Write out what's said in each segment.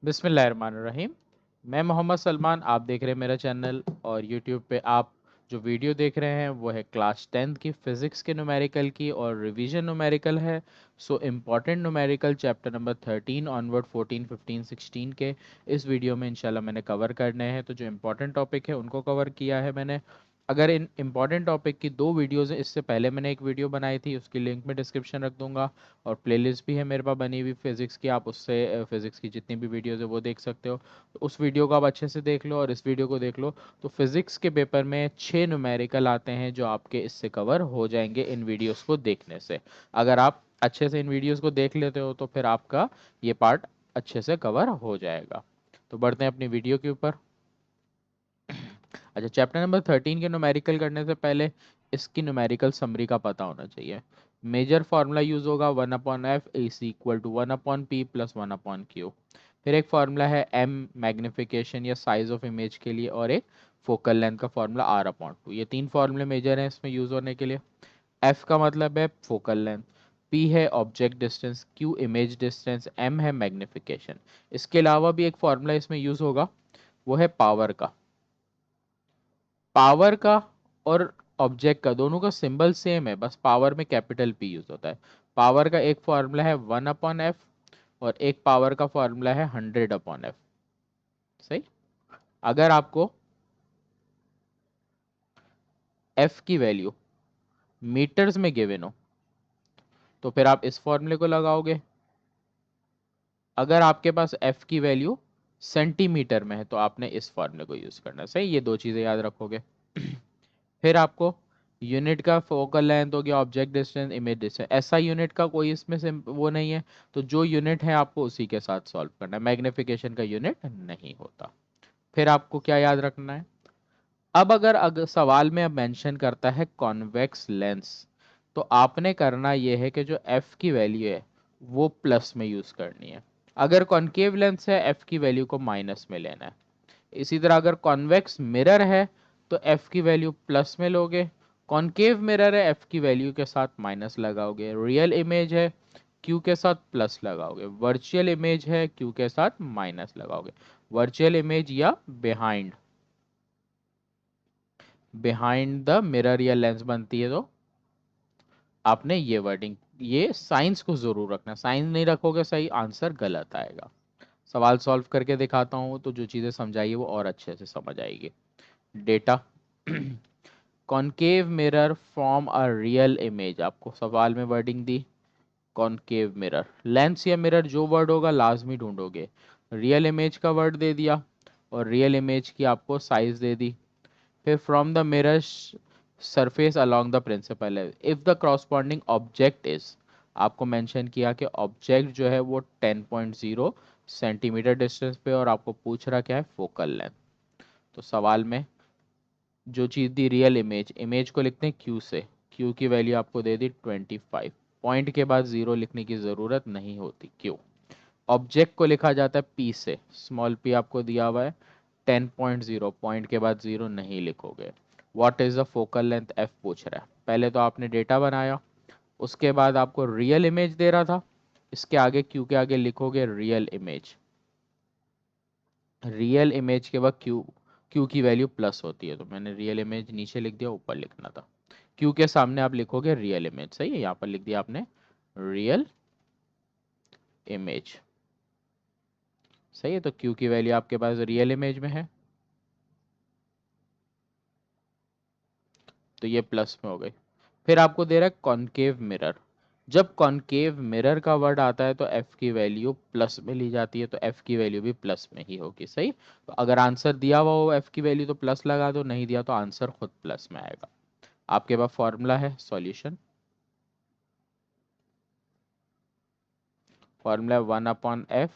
बिस्मिल्लाहिर्रहमानिर्रहीम। मैं मोहम्मद सलमान, आप देख रहे हैं मेरा चैनल। और यूट्यूब पे आप जो वीडियो देख रहे हैं वो है क्लास 10th की फ़िज़िक्स के न्यूमेरिकल की और रिवीजन न्यूमेरिकल है। So important numerical chapter number 13 onward 14 15 16 के इस वीडियो में इंशाल्लाह मैंने कवर करने हैं। तो जो इम्पोर्टेंट टॉपिक है उनको कवर किया है मैंने। अगर इन इम्पॉर्टेंट टॉपिक की दो वीडियोज़ हैं, इससे पहले मैंने एक वीडियो बनाई थी, उसकी लिंक मैं डिस्क्रिप्शन रख दूंगा। और प्लेलिस्ट भी है मेरे पास बनी हुई फिज़िक्स की, आप उससे फिज़िक्स की जितनी भी वीडियोज़ है वो देख सकते हो। तो उस वीडियो को आप अच्छे से देख लो और इस वीडियो को देख लो। तो फिज़िक्स के पेपर में 6 न्यूमेरिकल आते हैं जो आपके इससे कवर हो जाएंगे इन वीडियोज़ को देखने से। अगर आप अच्छे से इन वीडियोज़ को देख लेते हो तो फिर आपका ये पार्ट अच्छे से कवर हो जाएगा। तो बढ़ते हैं अपनी वीडियो के ऊपर। अच्छा, चैप्टर नंबर 13 के न्यूमेरिकल करने से पहले इसकी न्यूमेरिकल समरी का पता होना चाहिए। मेजर फार्मूला यूज होगा 1/f is equal to 1/p plus 1/q। फिर एक फार्मूला है m मैग्निफिकेशन या साइज ऑफ इमेज के लिए, और एक फोकल लेंथ का फार्मूला r/2। ये तीन फार्मूले मेजर हैं इसमें यूज होने के लिए। f का मतलब है फोकल लेंथ, p है object distance, q image distance, m है मैग्निफिकेशन। इसके अलावा भी एक फार्मूला इसमें यूज होगा, वो है पावर का। पावर का और ऑब्जेक्ट का दोनों का सिंबल सेम है, बस पावर में कैपिटल पी यूज होता है। पावर का एक फॉर्मूला है 1/f और एक पावर का फॉर्मूला है 100/f। सही। अगर आपको f की वैल्यू मीटर्स में गिवन हो तो फिर आप इस फॉर्मूले को लगाओगे। अगर आपके पास f की वैल्यू सेंटीमीटर में है तो आपने इस फॉर्मूले को यूज करना है। सही, ये दो चीजें याद रखोगे। फिर आपको यूनिट का फोकल लेंथ हो गया, ऑब्जेक्ट डिस्टेंस, इमेज डिस्टेंस, ऐसा यूनिट का कोई इसमें से वो नहीं है। तो जो यूनिट है आपको उसी के साथ सॉल्व करना है, मैग्निफिकेशन का यूनिट नहीं होता। फिर आपको क्या याद रखना है, अब अगर सवाल में अब मेंशन करता है कॉन्वेक्स लेंस, तो आपने करना ये है कि जो एफ की वैल्यू है वो प्लस में यूज करनी है। अगर कॉन्केव लेंस है एफ की वैल्यू को माइनस में लेना है। इसी तरह अगर कॉन्वेक्स मिरर है तो एफ की वैल्यू प्लस में लोगे। कॉन्केव मिरर है एफ की वैल्यू के साथ माइनस लगाओगे। रियल इमेज है क्यू के साथ प्लस लगाओगे। वर्चुअल इमेज है क्यू के साथ माइनस लगाओगे। वर्चुअल इमेज या बिहाइंड, बिहाइंड द मिरर या लेंस बनती है। तो आपने ये वर्डिंग, ये साइंस को जरूर रखना, साइंस नहीं रखोगे सही आंसर गलत आएगा। सवाल सॉल्व करके दिखाता हूँ तो जो चीज़ें समझाइए वो और अच्छे से समझ आएगी। Data concave mirror form a real image, आपको सवाल में वर्डिंग दी कॉनकेव मिरर। लेंस या मिरर जो वर्ड होगा लाजमी ढूंढोगे। रियल इमेज का वर्ड दे दिया और रियल इमेज की आपको साइज दे दी। फिर from the mirror surface along the principal है, if the corresponding object is, आपको मेंशन किया कि ऑब्जेक्ट जो है वो 10.0 सेंटीमीटर डिस्टेंस पे, और आपको पूछ रहा क्या है फोकल लेंथ। तो सवाल में जो चीज़ दी रियल इमेज, इमेज को लिखते हैं क्यू से, क्यू की वैल्यू आपको दे दी 25। पॉइंट के बाद जीरो लिखने की ज़रूरत नहीं होती, क्यू। ऑब्जेक्ट को लिखा जाता है पी से, स्मॉल पी आपको दिया हुआ है 10.0, पॉइंट के बाद जीरो नहीं लिखोगे। What is the focal length F पूछ रहा है। पहले तो आपने डेटा बनाया, उसके बाद आपको रियल इमेज दे रहा था, इसके आगे क्यू के आगे लिखोगे रियल इमेज। रियल इमेज के बाद क्यू, क्यू की वैल्यू प्लस होती है तो मैंने रियल इमेज नीचे लिख दिया, ऊपर लिखना था। क्यू के सामने आप लिखोगे रियल इमेज। सही है, यहाँ पर लिख दिया आपने रियल इमेज। सही है, तो क्यू की वैल्यू आपके पास रियल इमेज में है तो ये प्लस में हो गई। फिर आपको दे रहा है कॉनकेव मिरर। जब कॉनकेव मिरर का वर्ड आता है तो एफ की वैल्यू प्लस में ली जाती है, तो एफ की वैल्यू भी प्लस में ही होगी। सही, तो अगर आंसर दिया हुआ हो एफ की वैल्यू तो प्लस लगा दो, नहीं दिया तो आंसर खुद प्लस में आएगा। आपके पास फॉर्मूला है solution, formula 1/f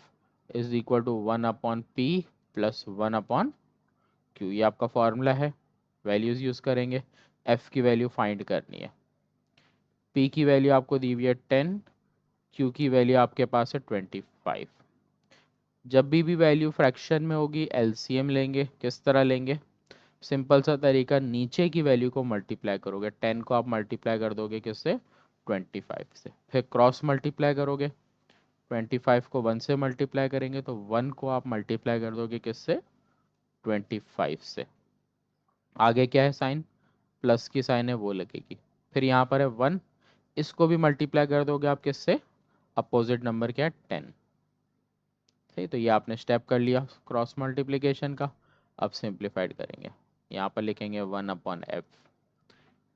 is equal to 1/p plus 1/q। ये आपका फॉर्मूला है। वैल्यूज यूज करेंगे, f की वैल्यू फाइंड करनी है। p की वैल्यू आपको दी हुई है 10, q की वैल्यू आपके पास है 25। जब भी वैल्यू फ्रैक्शन में होगी एलसीएम लेंगे। किस तरह लेंगे, सिंपल सा तरीका, नीचे की वैल्यू को मल्टीप्लाई करोगे। 10 को आप मल्टीप्लाई कर दोगे किससे, 25 से, फिर क्रॉस मल्टीप्लाई करोगे। 25 को 1 से मल्टीप्लाई करेंगे तो 1 को आप मल्टीप्लाई कर दोगे किससे, 25 से। आगे क्या है साइन, प्लस की साइन है वो लगेगी। फिर यहाँ पर है 1, इसको भी मल्टीप्लाई कर दोगे आप किससे, अपोजिट नंबर क्या है, 10। सही, तो ये आपने स्टेप कर लिया क्रॉस मल्टीप्लिकेशन का। अब सिंप्लीफाइड करेंगे, यहाँ पर लिखेंगे 1/f।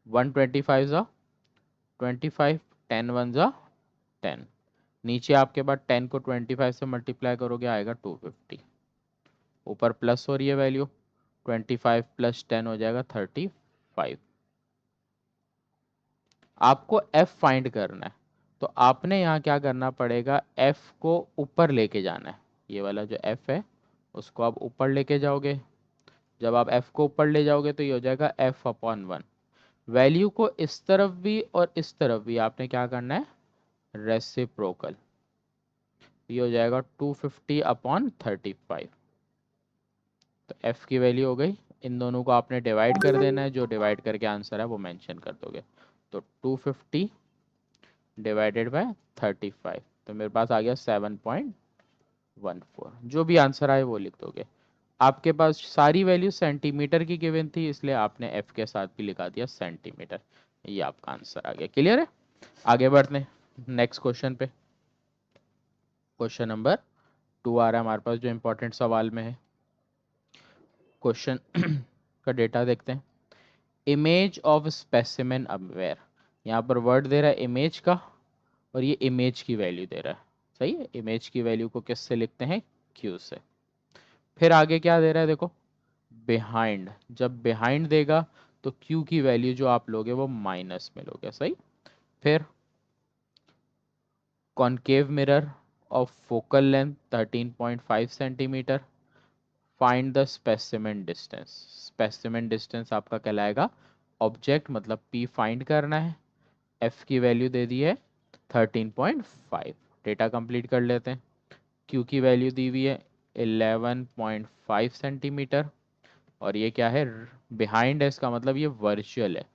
125 ज़ा 25, 10 1 ज़ा 10। नीचे आपके पास 10 को 25 से मल्टीप्लाई करोगे आएगा 250। ऊपर प्लस हो रही है वैल्यू, 25 + 10 हो जाएगा 35। आपको f फाइंड करना है, तो आपने यहाँ क्या करना पड़ेगा, f को ऊपर लेके जाना है। ये वाला जो f है उसको आप ऊपर लेके जाओगे। जब आप f को ऊपर ले जाओगे तो ये हो जाएगा f/1। वैल्यू को इस तरफ भी और इस तरफ भी आपने क्या करना है, रेसिप्रोकल। ये हो जाएगा 250/35। तो f की वैल्यू हो गई, इन दोनों को आपने डिवाइड कर देना है, जो डिवाइड करके आंसर है वो मेंशन कर दोगे। तो 250 डिवाइडेड बाय 35, तो मेरे पास आ गया 7.14। जो भी आंसर आए वो लिख दोगे। आपके पास सारी वैल्यू सेंटीमीटर की गिवन थी, इसलिए आपने f के साथ भी लिखा दिया सेंटीमीटर। ये आपका आंसर आ गया। क्लियर है, आगे बढ़ते हैं नेक्स्ट क्वेश्चन पे। क्वेश्चन नंबर 2 आ रहा है हमारे पास, जो इंपॉर्टेंट सवाल में है। क्वेश्चन का डेटा देखते हैं। इमेज ऑफ स्पेसिमेन अवेयर, यहाँ पर वर्ड दे रहा है इमेज का, और ये इमेज की वैल्यू दे रहा है। सही है, इमेज की वैल्यू को किससे लिखते हैं, क्यू से। फिर आगे क्या दे रहा है देखो, बिहाइंड। जब बिहाइंड देगा तो क्यू की वैल्यू जो आप लोगे वो माइनस में लोगे। सही, फिर concave mirror of focal length 13.5 centimetre, find the specimen distance. Specimen distance आपका कहलाएगा ऑब्जेक्ट, मतलब पी फाइंड करना है। एफ की वैल्यू दे दी है 13.5। डेटा कंप्लीट कर लेते हैं। क्यू की वैल्यू दी हुई है 11.5 सेंटीमीटर, और ये क्या है, बिहाइंड है, इसका मतलब ये वर्चुअल है।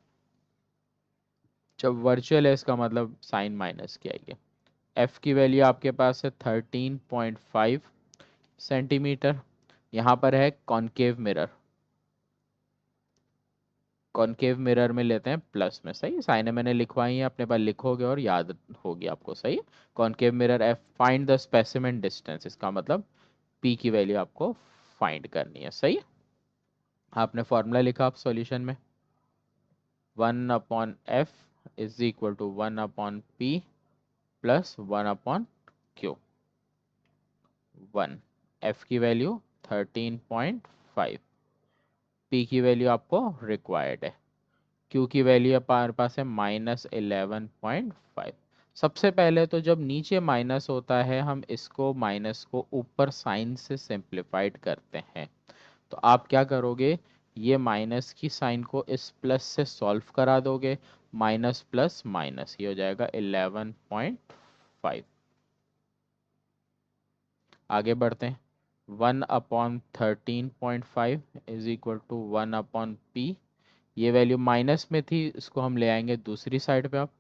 जब वर्चुअल है इसका मतलब साइन माइनस की आएगी। एफ की वैल्यू आपके पास है 13.5 सेंटीमीटर। यहाँ पर है कॉनकेव मिरर, कॉनकेव मिरर में लेते हैं प्लस में। सही, साइने मैंने लिखवाई है, अपने पास लिखोगे और याद होगी आपको। सही, concave mirror F, find the specimen distance, इसका मतलब पी की वैल्यू आपको फाइंड करनी है। सही, आपने फॉर्मूला लिखा आप सॉल्यूशन में, 1/f is equal to 1/p plus 1/q। 1, f की वैल्यू 13.5, p की वैल्यू आपको रिक्वायर्ड है, q की वैल्यू हमारे पास है -11.5। सबसे पहले तो जब नीचे माइनस होता है हम इसको माइनस को ऊपर साइन से सिंप्लीफाइड करते हैं। तो आप क्या करोगे, ये माइनस की साइन को इस प्लस से सॉल्व करा दोगे, माइनस प्लस माइनस, ये हो जाएगा 11.5। आगे बढ़ते हैं, 1/13.5 इज इक्वल टू 1/p। ये वैल्यू माइनस में थी, इसको हम ले आएंगे दूसरी साइड पे। आप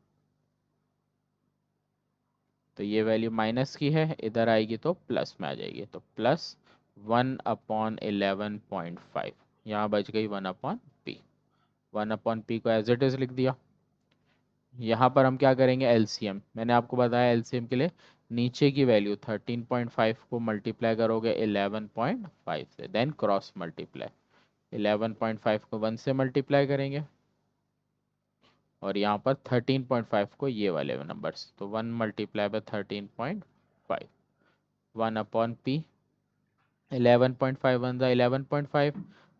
तो ये वैल्यू माइनस की है, इधर आएगी तो प्लस में आ जाएगी, तो प्लस 1/11.5, यहाँ बच गई 1/p। 1/p को एज इट इज लिख दिया। यहाँ पर हम क्या करेंगे, एलसीएम। मैंने आपको बताया एलसीएम के लिए नीचे की वैल्यू 13.5 को मल्टीप्लाई करोगे 11.5 से, देन क्रॉस मल्टीप्लाई। 11.5 को 1 से मल्टीप्लाई करेंगे, और यहाँ पर 13.5 को ये वाले नंबर्स, तो 1 मल्टीप्लाई बाय 13.5, 1/p। 11.5 वन ज़ा 11.5,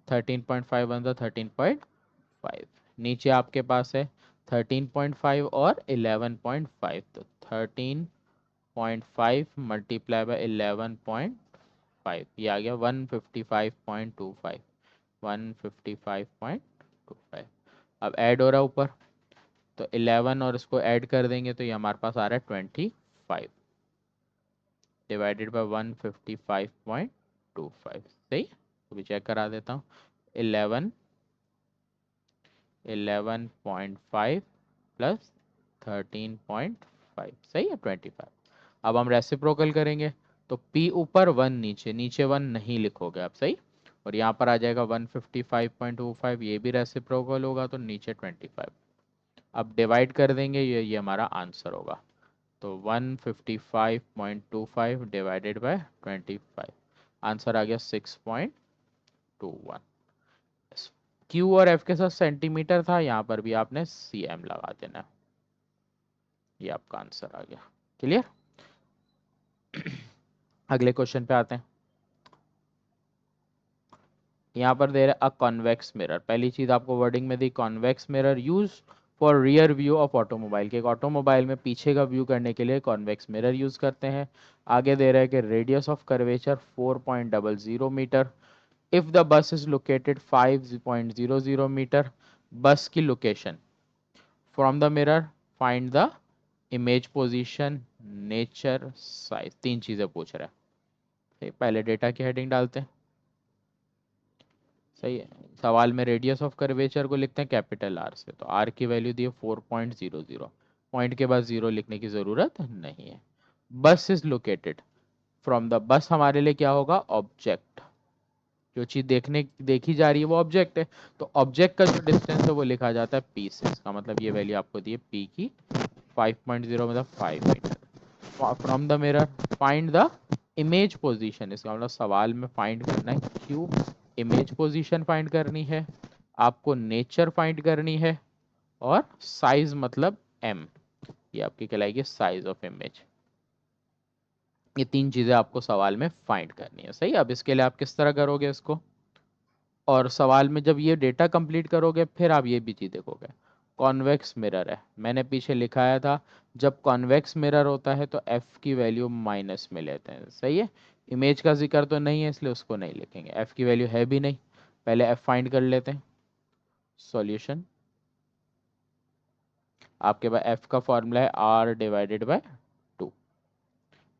13.5 वन ज़ा 13.5। नीचे आपके पास है 13.5 और 11.5, तो 13.5 मल्टीप्लाई बाय 11.5, ये आ गया 155.25। 155.25। अब ऐड हो रहा है ऊपर, तो 11 और इसको ऐड कर देंगे तो ये हमारे पास आ रहा है 25 डिवाइडेड बाय 155.25। सही, तो भी चेक करा देता हूँ। 11 11.5 प्लस 13.5, सही है 25। अब हम रेसिप्रोकल करेंगे तो P ऊपर 1 नीचे, नीचे 1 नहीं लिखोगे आप, सही। और यहाँ पर आ जाएगा 155.25, ये भी रेसिप्रोकल होगा तो नीचे 25। अब डिवाइड कर देंगे, ये हमारा आंसर होगा। तो 155.25 डिवाइडेड बाय 25, आंसर आ गया 6.21। क्यू और एफ के साथ सेंटीमीटर था, यहाँ पर भी आपने सीएम लगा देना है। ये आपका आंसर आ गया। क्लियर। अगले क्वेश्चन पे आते हैं। यहाँ पर दे रहा अ कॉन्वेक्स मिरर। पहली चीज आपको वर्डिंग में दी, convex mirror use for rear view of automobile, के एक ऑटोमोबाइल में पीछे का व्यू करने के लिए कॉन्वेक्स मिरर यूज करते हैं। आगे दे रहा है कि radius of curvature 4.00 metre, if the bus is located 5.00 metre, bus की location from the mirror, find the image position, nature, size. तीन चीजें पूछ रहा है। पहले डेटा की हेडिंग डालते हैं। सही है। सवाल में रेडियस ऑफ कर्वेचर को लिखते हैं कैपिटल आर से, तो आर की वैल्यू दी है 4.00, पॉइंट के बाद जीरो लिखने की जरूरत नहीं है। बस इज लोकेटेड फ्रॉम द, बस हमारे लिए क्या होगा, ऑब्जेक्ट। जो चीज देखी जा रही है वो ऑब्जेक्ट है, तो ऑब्जेक्ट का जो डिस्टेंस है वो लिखा जाता है पी से। इसका मतलब ये वैल्यू आपको दी है पी की 5.0 मतलब 5 metre from the mirror. Find the image position, इसका मतलब सवाल में फाइंड करना है क्यू, इमेज पोजीशन फाइंड करनी है, आपको नेचर फाइंड करनी है, और साइज मतलब एम, ये आपकी कहलाएगी साइज ऑफ इमेज। ये तीन चीजें आपको सवाल में फाइंड करनी है, सही। अब इसके लिए आप किस तरह करोगे इसको, और सवाल में जब ये डेटा कंप्लीट करोगे फिर आप ये भी चीज देखोगे। कॉन्वेक्स मिरर है, मैंने पीछे लिखाया था, जब कॉन्वेक्स मिरर होता है तो एफ की वैल्यू माइनस में लेते हैं, सही है। इमेज का जिक्र तो नहीं है इसलिए उसको नहीं लिखेंगे, एफ की वैल्यू है भी नहीं। पहले एफ फाइंड कर लेते हैं। सॉल्यूशन, आपके पास एफ का फॉर्मूला है आर डिवाइडेड बाय 2।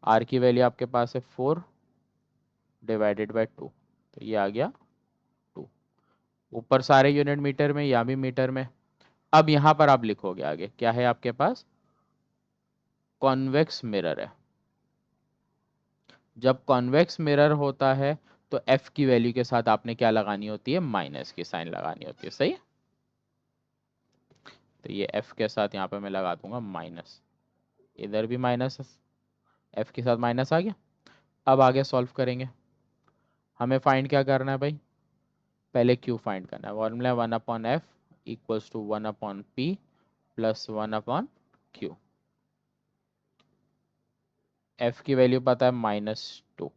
आर की वैल्यू आपके पास है 4 डिवाइडेड बाय 2, तो ये आ गया 2। ऊपर सारे यूनिट मीटर में, या भी मीटर में। अब यहां पर आप लिखोगे आगे क्या है आपके पास, कॉन्वेक्स मिरर है। जब कॉन्वेक्स मिरर होता है तो एफ की वैल्यू के साथ आपने क्या लगानी होती है, माइनस की साइन लगानी होती है, सही है। तो ये एफ के साथ यहाँ पे मैं लगा दूंगा माइनस, इधर भी माइनस, एफ के साथ माइनस आ गया। अब आगे सॉल्व करेंगे। हमें फाइंड क्या करना है भाई, पहले क्यू फाइंड करना है। Formula 1/f equals to 1/p plus 1/q। F की वैल्यू पता है -2,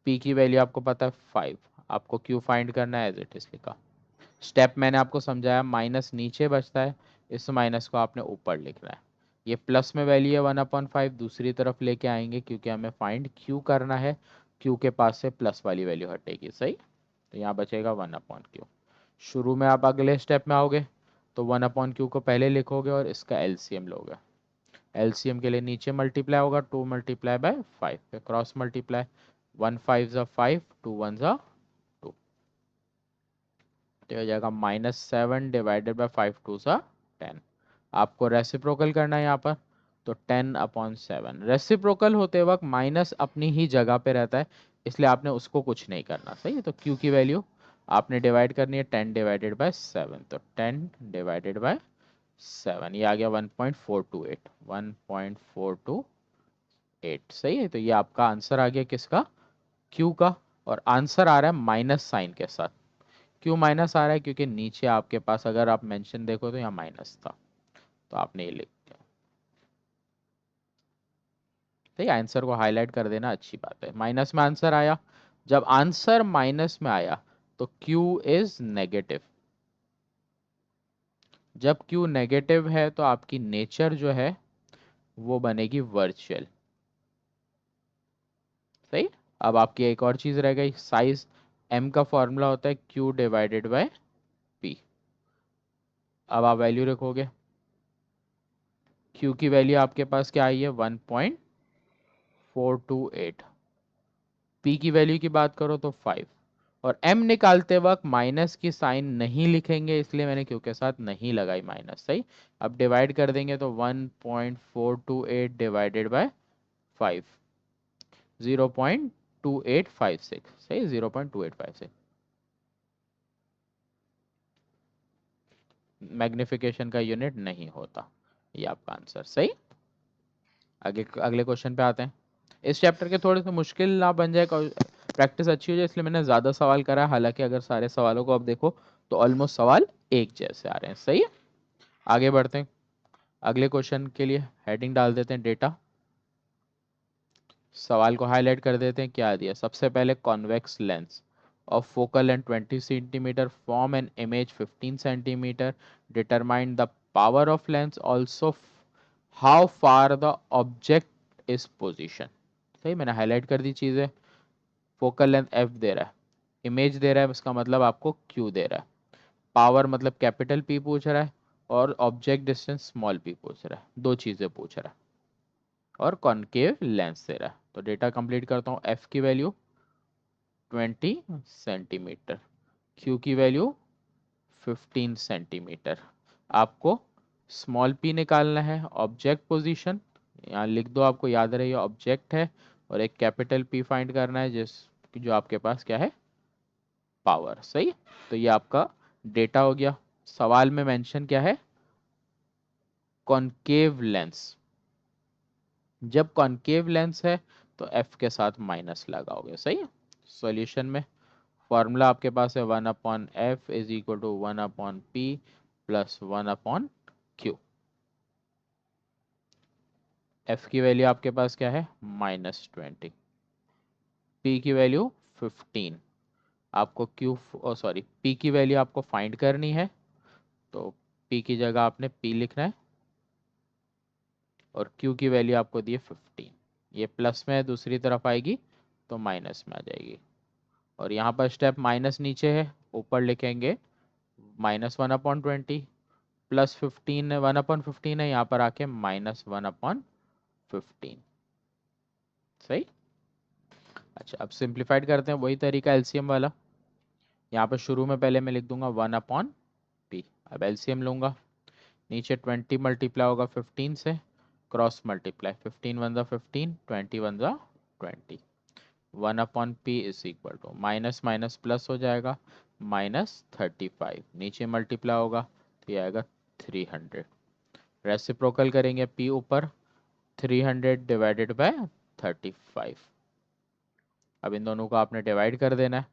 पी की वैल्यू आपको पता है 5, आपको क्यू फाइंड करना है एज इट इज लिखा। स्टेप मैंने आपको समझाया, माइनस नीचे बचता है, इस माइनस को आपने ऊपर लिखना है। ये प्लस में वैल्यू है 1/5, दूसरी तरफ लेके आएंगे क्योंकि हमें फाइंड क्यू करना है। क्यू के पास से प्लस वाली वैल्यू हटेगी, सही। तो यहाँ बचेगा 1/q। शुरू में आप अगले स्टेप में आओगे तो 1/q को पहले लिखोगे और इसका एलसीएम लोगे। एलसीएम के लिए नीचे मल्टीप्लाई होगा, 2 मल्टीप्लाई बाय 5, फिर क्रॉस मल्टीप्लाई, 1 5 ज़ा 5, 2 1 ज़ा 2, तो हो जाएगा -7 डिवाइडेड बाय 5 2 ज़ा 10। आपको रेसिप्रोकल करना है यहाँ पर, तो 10/7। रेसिप्रोकल होते वक्त माइनस अपनी ही जगह पे रहता है, इसलिए आपने उसको कुछ नहीं करना, सही है। तो क्यू की वैल्यू आपने डिवाइड करनी है 10 डिवाइडेड बाय 7, तो 10 डिवाइडेड बाय 7, ये आ गया 1.428, 1.428, सही है। तो ये आपका आंसर आ गया किसका, क्यू का। और आंसर आ रहा है माइनस साइन के साथ। क्यों माइनस आ रहा है, क्योंकि नीचे आपके पास अगर आप मेंशन देखो तो यहाँ माइनस था, तो आपने ये लिख दिया। तो ये आंसर को हाईलाइट कर देना अच्छी बात है, माइनस में आंसर आया। जब आंसर माइनस में आया तो Q इज नेगेटिव। जब Q नेगेटिव है तो आपकी नेचर जो है वो बनेगी वर्चुअल, सही। अब आपकी एक और चीज रह गई, साइज। M का फॉर्मूला होता है Q डिवाइडेड बाय P। अब आप वैल्यू रखोगे, Q की वैल्यू आपके पास क्या आई है 1.428, P की वैल्यू की बात करो तो 5, और m निकालते वक्त माइनस की साइन नहीं लिखेंगे, इसलिए मैंने क्यू के साथ नहीं लगाई माइनस। सही। अब डिवाइड कर देंगे तो 1.428 डिवाइडेड बाय 5, 0.2856। सही, 0.2856। मैग्निफिकेशन का यूनिट नहीं होता। ये आपका आंसर। सही। आगे अगले क्वेश्चन पे आते हैं। इस चैप्टर के थोड़े से मुश्किल ना बन जाए, प्रैक्टिस अच्छी हो जाए, इसलिए मैंने ज़्यादा सवाल करा है। हालांकि अगर सारे सवालों को आप देखो तो ऑलमोस्ट सवाल एक जैसे आ रहे हैं। सही है। आगे बढ़ते हैं अगले क्वेश्चन के लिए। हेडिंग डाल देते हैं डेटा। सवाल को हाईलाइट कर देते हैं। क्या दिया सबसे पहले, convex lens of focal length 20 centimetre form an image 15 centimetre, determine the power of lens, also how far the object is position. सही, मैंने हाईलाइट कर दी चीज़ें। फोकल लेंथ एफ दे रहा है, इमेज दे रहा है, इसका मतलब आपको क्यू दे रहा है, पावर मतलब कैपिटल पी पूछ रहा है, और ऑब्जेक्ट डिस्टेंस स्मॉल पी पूछ रहा है। दो चीज़ें पूछ रहा है, और कॉनकेव लेंस दे रहा है। तो डेटा कंप्लीट करता हूँ। एफ की वैल्यू 20 सेंटीमीटर, क्यू की वैल्यू 15 सेंटीमीटर। आपको स्मॉल पी निकालना है, ऑब्जेक्ट पोजीशन यहाँ लिख दो, आपको याद रहे ऑब्जेक्ट है, और एक कैपिटल पी फाइंड करना है जिस जो आपके पास क्या है, पावर। सही। तो ये आपका डेटा हो गया। सवाल में मेंशन क्या है, कॉनकेव लेंस। जब कॉनकेव लेंस है तो एफ के साथ माइनस लगाओगे। सही है। सॉल्यूशन में फॉर्मूला आपके पास है 1/f is equal to 1/p plus 1/q। F की वैल्यू आपके पास क्या है, -20, पी की वैल्यू 15। आपको क्यू सॉरी पी की वैल्यू आपको फाइंड करनी है, तो पी की जगह आपने पी लिखना है, और क्यू की वैल्यू आपको दी है 15। ये प्लस में है, दूसरी तरफ आएगी तो माइनस में आ जाएगी। और यहाँ पर स्टेप माइनस नीचे है, ऊपर लिखेंगे -1/20, प्लस 15 है, 1/15 है, यहाँ पर आके -1/15। सही। अच्छा, अब सिंप्लीफाइड करते हैं, वही तरीका एलसीएम वाला। यहाँ पर शुरू में पहले मैं लिख दूंगा 1/p। अब एलसीएम लूंगा, नीचे 20 मल्टीप्लाई होगा 15 से, क्रॉस मल्टीप्लाई, 15 वन ज़ा 15, 20 वन ज़ा 20। 1/p is equal to minus minus plus हो जाएगा, -35, नीचे मल्टीप्लाई होगा तो ये आएगा 300। रेसिप्रोकल करेंगे, p ऊपर, 300 डिवाइडेड बाय 35। अब इन दोनों को आपने डिवाइड कर देना है,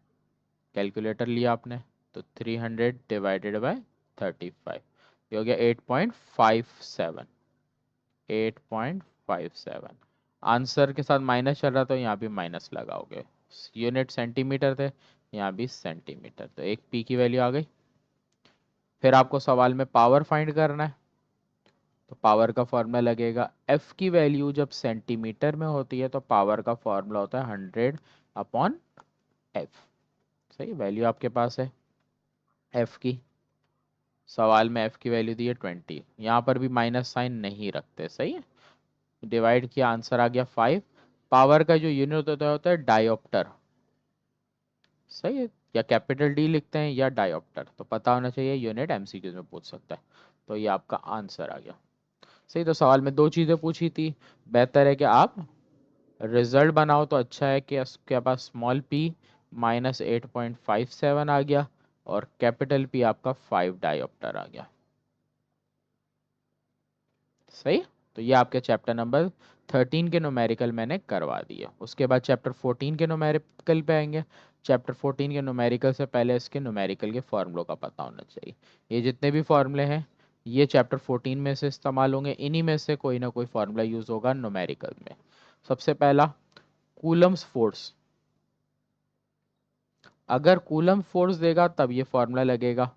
कैलकुलेटर लिया आपने, तो 300 डिवाइडेड बाय 35, ये हो गया 8.57। 8.57 आंसर के साथ माइनस चल रहा, तो यहाँ भी माइनस लगाओगे। यूनिट सेंटीमीटर थे, यहाँ भी सेंटीमीटर, तो एक पी की वैल्यू आ गई। फिर आपको सवाल में पावर फाइंड करना है, तो पावर का फॉर्मूला लगेगा, एफ की वैल्यू जब सेंटीमीटर में होती है तो पावर का फॉर्मूला होता है 100/f। सही, वैल्यू आपके पास है एफ की। सवाल में एफ की वैल्यू दी है 20, यहाँ पर भी माइनस साइन नहीं रखते। सही है। डिवाइड किया, आंसर आ गया 5। पावर का जो यूनिट होता है डायोप्टर। सही है, या कैपिटल डी लिखते हैं या डायोप्टर, तो पता होना चाहिए, यूनिट एमसीक्यूज में पूछ सकता है। तो ये आपका आंसर आ गया। सही। तो सवाल में दो चीज़ें पूछी थी, बेहतर है कि आप रिजल्ट बनाओ तो अच्छा है कि उसके पास स्मॉल पी -8.57 आ गया, और कैपिटल पी आपका 5 डायोप्टर आ गया। सही। तो ये आपके चैप्टर नंबर 13 के न्यूमेरिकल मैंने करवा दिए। उसके बाद चैप्टर 14 के न्यूमेरिकल पे आएंगे। चैप्टर 14 के न्यूमेरिकल से पहले इसके न्यूमेरिकल के फॉर्मूलों का पता होना चाहिए। ये जितने भी फॉर्मूले हैं ये चैप्टर 14 में से इस्तेमाल होंगे, इन्हीं में से कोई ना कोई फॉर्मूला यूज होगा न्यूमेरिकल में। सबसे पहला, कूलम्स फोर्स। अगर कूलम फोर्स देगा तब ये फॉर्मूला लगेगा।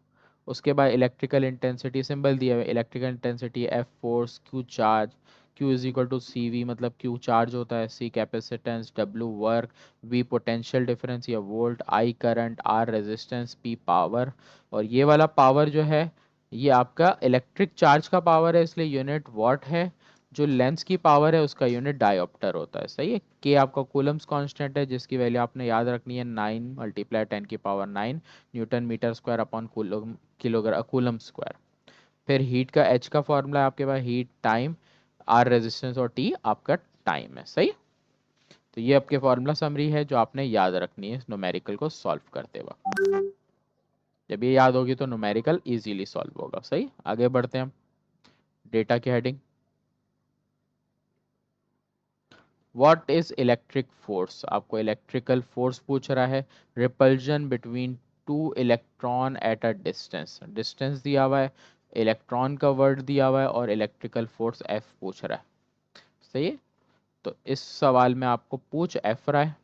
उसके बाद इलेक्ट्रिकल इंटेंसिटी सिंबल दिया हुआ है, electrical intensity, F force, Q charge, Q is equal to C V मतलब क्यू चार्ज होता है, C capacitance, W work, V potential difference या volt, I current, R resistance, P power. और ये वाला पावर जो है ये आपका इलेक्ट्रिक चार्ज का पावर है, इसलिए यूनिट वॉट है। जो लेंस की पावर है उसका यूनिट डायोप्टर होता है, सही है। के आपका कूलम्स कांस्टेंट है जिसकी वैल्यू आपने याद रखनी है 9 multiply 10⁹ newton metre square upon kilogram coulomb square. फिर हीट का एच का फॉर्मूला है आपके पास, हीट टाइम, आर रेजिस्टेंस और टी आपका टाइम है, सही। तो ये आपके फॉर्मूला समरी है जो आपने याद रखनी है न्यूमेरिकल को सॉल्व करते वक्त। जब ये याद होगी तो न्यूमेरिकल इजीली सॉल्व होगा, सही। आगे बढ़ते हैं हम डेटा की heading. What is electric force, आपको इलेक्ट्रिकल फोर्स पूछ रहा है। Repulsion between two electron at a distance, distance दिया हुआ है, इलेक्ट्रॉन का वर्ड दिया हुआ है और इलेक्ट्रिकल फोर्स एफ पूछ रहा है, सही है। तो इस सवाल में आपको पूछ एफ रहा है,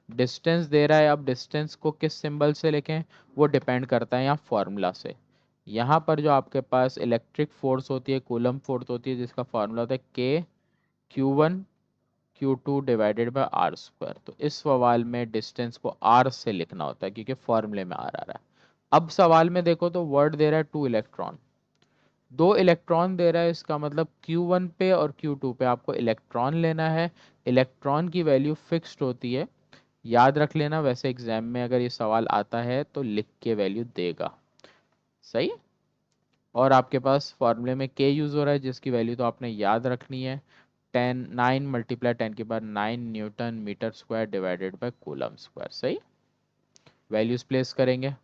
डिस्टेंस दे रहा है। अब डिस्टेंस को किस सिंबल से लिखें वो डिपेंड करता है यहाँ फॉर्मूला से। यहाँ पर जो आपके पास इलेक्ट्रिक फोर्स होती है, कूलम फोर्स होती है, जिसका फॉर्मूला होता है के Q1 Q2 divided by R square. तो इस सवाल में डिस्टेंस को आर से लिखना होता है क्योंकि फॉर्मूले में आर आ रहा है। अब सवाल में देखो तो वर्ड दे रहा है टू इलेक्ट्रॉन, दो इलेक्ट्रॉन दे रहा है, इसका मतलब Q1 पे और Q2 पे आपको इलेक्ट्रॉन लेना है। इलेक्ट्रॉन की वैल्यू फिक्स्ड होती है, याद रख लेना। वैसे एग्जाम में अगर ये सवाल आता है तो लिख के वैल्यू देगा, सही। और आपके पास फॉर्मूले में के यूज हो रहा है जिसकी वैल्यू तो आपने याद रखनी है, 9 multiply 10⁹ newton metre square divided by coulomb square, सही। वैल्यूज प्लेस करेंगे,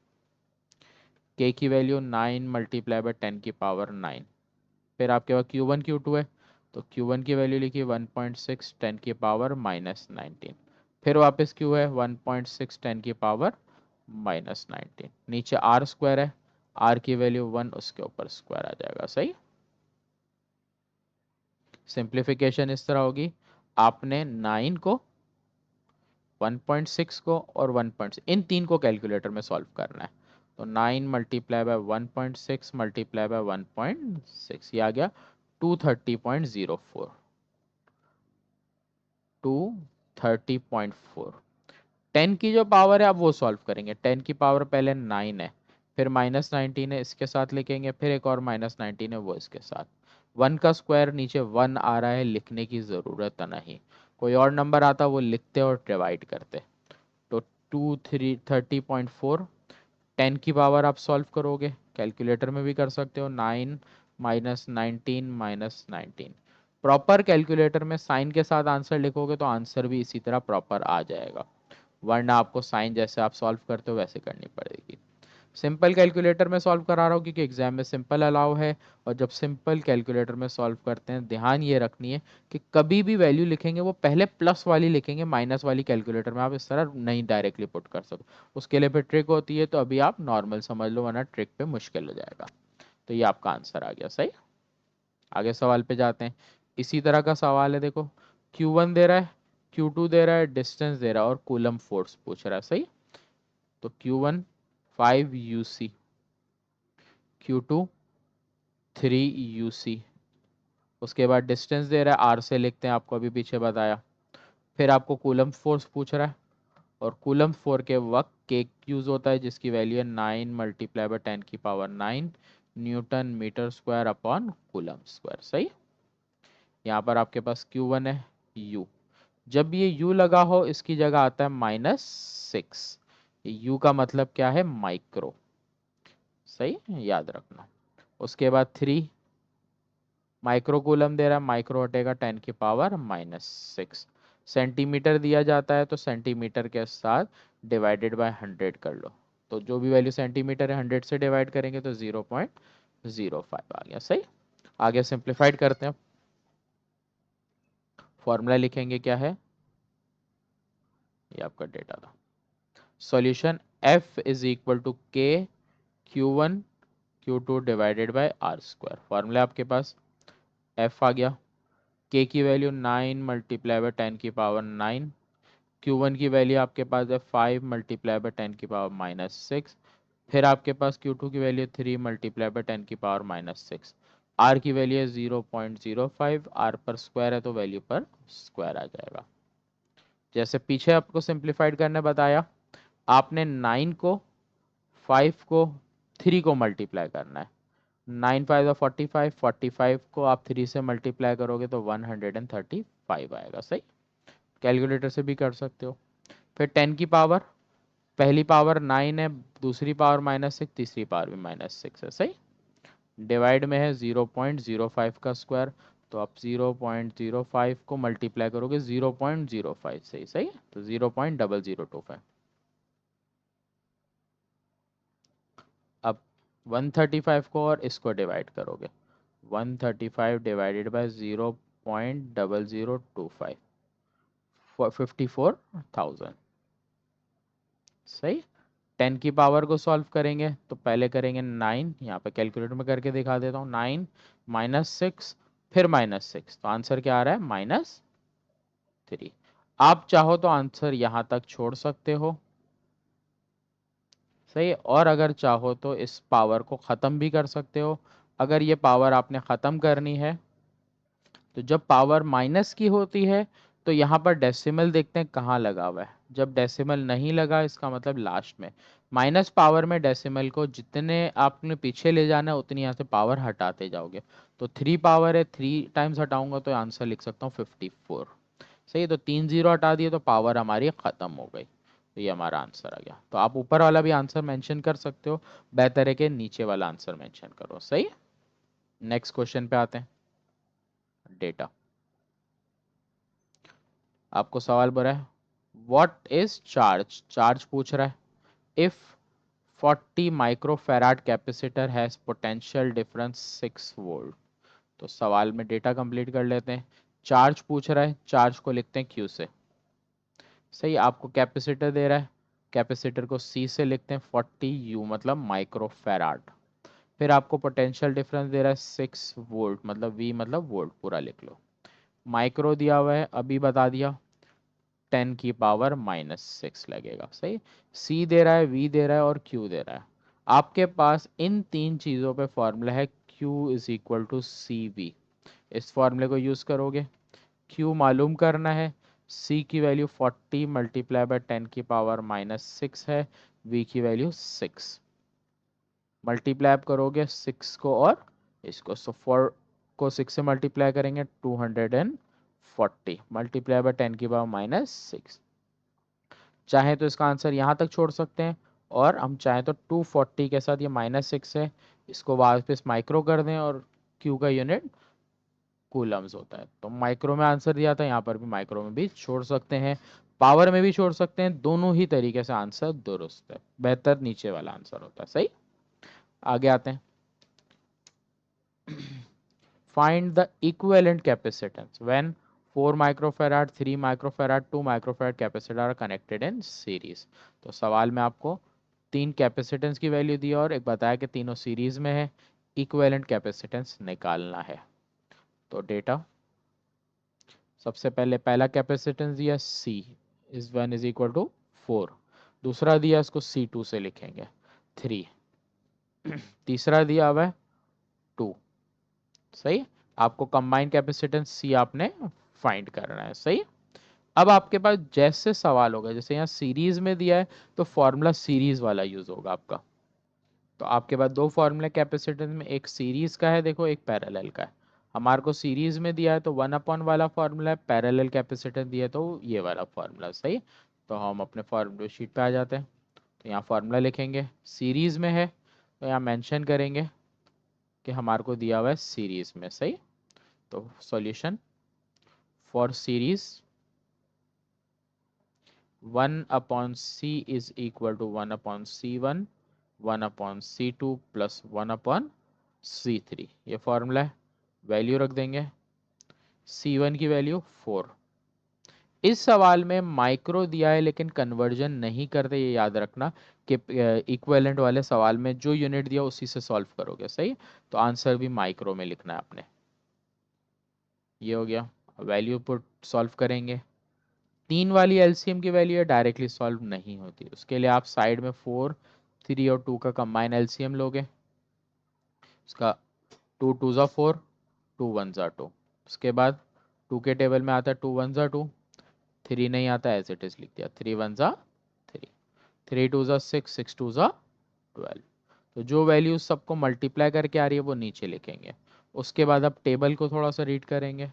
के की वैल्यू 9 मल्टीप्लाई बाय 10⁹ फिर आपके पास Q1 Q2 है तो Q1 की वैल्यू लिखी 1.6 10⁻−19। फिर वापस Q है 1.6 10⁻−19। नीचे आर स्क्वायर है, आर की वैल्यू 1 उसके ऊपर स्क्वायर आ जाएगा, सही। सिंप्लीफिकेशन इस तरह होगी, आपने 9 को 1.6 को और 1.6 इन तीन को कैलकुलेटर में सॉल्व करना है। तो 9 मल्टीप्लाई बाय 1.6 मल्टीप्लाई बाय 1.6 ये आ गया 230.04, 230.4। 10 की जो पावर है अब वो सॉल्व करेंगे। 10 की पावर पहले 9 है, फिर -19 है, इसके साथ लिखेंगे, फिर एक और -19 है वो इसके साथ। 1 का स्क्वायर नीचे 1 आ रहा है, लिखने की ज़रूरत नहीं, कोई और नंबर आता वो लिखते और डिवाइड करते। तो 230.4, 10 की पावर आप सॉल्व करोगे, कैलकुलेटर में भी कर सकते हो, 9 -19 प्रॉपर कैलकुलेटर में साइन के साथ आंसर लिखोगे तो आंसर भी इसी तरह प्रॉपर आ जाएगा, वरना आपको साइन जैसे आप सॉल्व करते हो वैसे करनी पड़ेगी। सिंपल कैलकुलेटर में सॉल्व करा रहा हूँ क्योंकि एग्जाम में सिंपल अलाउ है। और जब सिंपल कैलकुलेटर में सॉल्व करते हैं ध्यान ये रखनी है कि कभी भी वैल्यू लिखेंगे वो पहले प्लस वाली लिखेंगे, माइनस वाली कैलकुलेटर में आप इस तरह नहीं डायरेक्टली पुट कर सकते, उसके लिए फिर ट्रिक होती है। तो अभी आप नॉर्मल समझ लो वरना ट्रिक पे मुश्किल हो जाएगा। तो ये आपका आंसर आ गया, सही। आगे सवाल पे जाते हैं। इसी तरह का सवाल है, देखो Q1 दे रहा है, Q2 दे रहा है, डिस्टेंस दे रहा है और कूलम फोर्स पूछ रहा है, सही। तो Q1 5 UC, Q2 3 UC, उसके बाद डिस्टेंस दे रहा है, आर से लिखते हैं, आपको अभी पीछे बताया। फिर आपको कूलम फोर्स पूछ रहा है और कूलम फोर के वक्त के यूज होता है जिसकी वैल्यू है 9 multiply by 10⁹ newton metre square upon coulomb square, सही। यहाँ पर आपके पास Q1 है U, जब ये U लगा हो इसकी जगह आता है -6, U का मतलब क्या है, माइक्रो, सही याद रखना। उसके बाद 3 माइक्रो कूलम दे रहा है, माइक्रो हटेगा 10⁻⁻6। सेंटीमीटर दिया जाता है तो सेंटीमीटर के साथ डिवाइडेड बाय 100 कर लो, तो जो भी वैल्यू सेंटीमीटर है 100 से डिवाइड करेंगे तो 0.05 आ गया, सही। आगे सिंप्लीफाइड करते हैं, फॉर्मूला लिखेंगे क्या है, ये आपका डेटा था। Solution F is equal to K Q1 Q2 divided by R square. Formula आपके पास F आ गया, के की वैल्यू 9 मल्टीप्लाई बाय 10⁹ Q1 की वैल्यू आपके पास है 5 मल्टीप्लाई बाय 10⁻⁻6। फिर आपके पास Q2 की वैल्यू 3 मल्टीप्लाई बाय 10⁻⁻6। आर की वैल्यू है 0.05, आर पर स्क्वायर है तो वैल्यू पर स्क्वायर आ जाएगा। जैसे पीछे आपको सिंप्लीफाइड करने बताया, आपने 9 को 5 को 3 को मल्टीप्लाई करना है, 9 5 45, 45 को आप 3 से मल्टीप्लाई करोगे तो 135 आएगा। सही, कैलकुलेटर से भी कर सकते हो। फिर 10 की पावर, पहली पावर 9 है, दूसरी पावर -6, तीसरी पावर भी -6 है। सही, डिवाइड में है 0.05 का स्क्वायर, तो आप 0.05 को मल्टीप्लाई करोगे 0.05 से ही। सही, तो 0.0025। अब 135 को और इसको डिवाइड करोगे, 135 डिवाइडेड बाय 0.0025, 54,000। सही, 10 की पावर को सॉल्व करेंगे तो पहले करेंगे 9, यहाँ पे कैलकुलेटर में करके दिखा देता हूँ, 9 -6 फिर -6, तो आंसर क्या आ रहा है -3। आप चाहो तो आंसर यहाँ तक छोड़ सकते हो। सही, और अगर चाहो तो इस पावर को ख़त्म भी कर सकते हो। अगर ये पावर आपने ख़त्म करनी है तो जब पावर माइनस की होती है तो यहाँ पर डेसिमल देखते हैं कहाँ लगा हुआ है। जब डेसिमल नहीं लगा इसका मतलब लास्ट में, माइनस पावर में डेसिमल को जितने आपने पीछे ले जाना है उतनी यहाँ से पावर हटाते जाओगे। तो 3 पावर है, 3 टाइम्स हटाऊंगा तो आंसर लिख सकता हूँ 54। सही, तो 3 जीरो हटा दिए तो पावर हमारी ख़त्म हो गई, तो ये हमारा आंसर आ गया। तो आप ऊपर वाला भी आंसर मेंशन कर सकते हो, बेहतर है कि नीचे वाला आंसर मेंशन करो। सही, नेक्स्ट क्वेश्चन पे आते हैं। डेटा, आपको सवाल बोला है व्हाट इज चार्ज, चार्ज पूछ रहा है। If 40 microfarad capacitor has potential difference 6 volt. तो सवाल में डेटा कंप्लीट कर लेते हैं। चार्ज पूछ रहा है, चार्ज को लिखते हैं क्यू से। सही, आपको कैपेसिटर दे रहा है, कैपेसिटर को सी से लिखते हैं 40 यू मतलब माइक्रोफैराड। फिर आपको पोटेंशियल डिफरेंस दे रहा है 6 वोल्ट मतलब वी मतलब वोल्ट, पूरा लिख लो। माइक्रो दिया हुआ है, अभी बता दिया, 10⁻⁻6 लगेगा। सही, सी दे रहा है, वी दे रहा है और क्यू दे रहा है। आपके पास इन तीन चीज़ों पे फॉर्मूला है Q is equal to C V. इस फॉर्मूले को यूज़ करोगे, क्यू मालूम करना है, सी की वैल्यू 40 मल्टीप्लाई बाय 10⁻⁻6 है, वी की वैल्यू 6। मल्टीप्लाई आप करोगे 6 को और इसको, सो 4 को 6 से मल्टीप्लाई करेंगे 240 मल्टीप्लाई बाय 10⁻⁻6। चाहे तो इसका आंसर यहाँ तक छोड़ सकते हैं, और हम चाहें तो 240 के साथ ये -6 है, इसको वापस माइक्रो कर दें और क्यू का यूनिट कूलम्स होता है। तो माइक्रो में आंसर दिया था, यहाँ पर भी माइक्रो में भी छोड़ सकते हैं, पावर में भी छोड़ सकते हैं, दोनों ही तरीके से आंसर दुरुस्त है। बेहतर नीचे वाला आंसर होता है। सही, आगे आते हैं। Find the equivalent capacitance when 4 microfarad, 3 microfarad, 2 microfarad capacitor are connected in series. तो सवाल में आपको तीन कैपेसिटेंस की वैल्यू दी और एक बताया कि तीनों सीरीज में है, इक्विवेलेंट कैपेसिटेंस निकालना है। तो डेटा, सबसे पहले पहला कैपेसिटेंस दिया C is 1 is equal to 4, दूसरा दिया इसको C2 से लिखेंगे 3, तीसरा दिया हुआ है 2। सही, आपको कंबाइंड कैपेसिटेंस C आपने फाइंड करना है। सही, अब आपके पास जैसे सवाल होगा, जैसे यहाँ सीरीज में दिया है तो फॉर्मूला सीरीज वाला यूज होगा आपका। तो आपके पास दो फॉर्मूला कैपेसिटेंस में, एक सीरीज का है देखो, एक पैरेलल का है। हमारे को सीरीज में दिया है तो 1 अपॉन वाला फॉर्मूला है, पैरेलल कैपेसिटेंस दिया है तो ये वाला फॉर्मूला। सही, तो हम अपने फॉर्मूला शीट पे आ जाते हैं। तो यहाँ फॉर्मूला लिखेंगे, सीरीज में है तो यहाँ मेंशन करेंगे कि हमारे को दिया हुआ है सीरीज में। सही, तो solution for series 1/c is equal to 1/c1, 1/c2 plus 1/c3, ये फॉर्मूला है। वैल्यू रख देंगे, C1 की वैल्यू 4। इस सवाल में माइक्रो दिया है लेकिन कन्वर्जन नहीं करते, ये याद रखना कि इक्विवेलेंट वाले सवाल में जो यूनिट दिया उसी से सॉल्व करोगे। सही, तो आंसर भी माइक्रो में लिखना है आपने। ये हो गया, वैल्यू पुट सॉल्व करेंगे। तीन वाली एलसीएम की वैल्यू डायरेक्टली सॉल्व नहीं होती, उसके लिए आप साइड में 4, 3 और 2 का कंबाइन एलसीएम लोगे। उसका 2 2 ज़ा 4, 2 1 ज़ा 2। उसके बाद 2 के टेबल में आता है 2 1 ज़ा 2, 3 नहीं आता, एज इट इज लिख दिया 3 1 ज़ा 3, 3 2 ज़ा 6, 6 2 ज़ा 12। तो जो वैल्यूज सबको मल्टीप्लाई करके आ रही है वो नीचे लिखेंगे। उसके बाद अब टेबल को थोड़ा सा रीड करेंगे।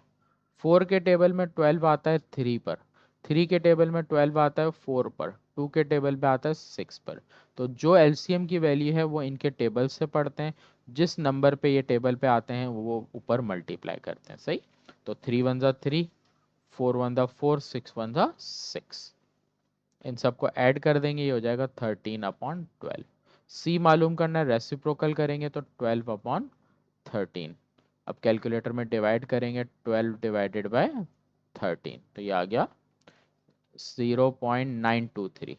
4 के टेबल में 12 आता है 3 पर, 3 के टेबल में 12 आता है 4 पर, 2 के टेबल पे आता है 6 पर। तो जो एलसीएम की वैल्यू है वो इनके टेबल से पढ़ते हैं, जिस नंबर पे ये टेबल पे आते हैं वो ऊपर मल्टीप्लाई करते हैं। सही। तो 3 वन ज़ा 3, 4 वन ज़ा 4, 6 वन ज़ा 6। इन सबको ऐड कर देंगे, ये हो जाएगा 13/12। सी मालूम करना है, रेसिप्रोकल करेंगे तो 12/13। अब कैलकुलेटर में डिवाइड करेंगे, 12 डिवाइडेड बाय 13, तो ये आ गया 0.923,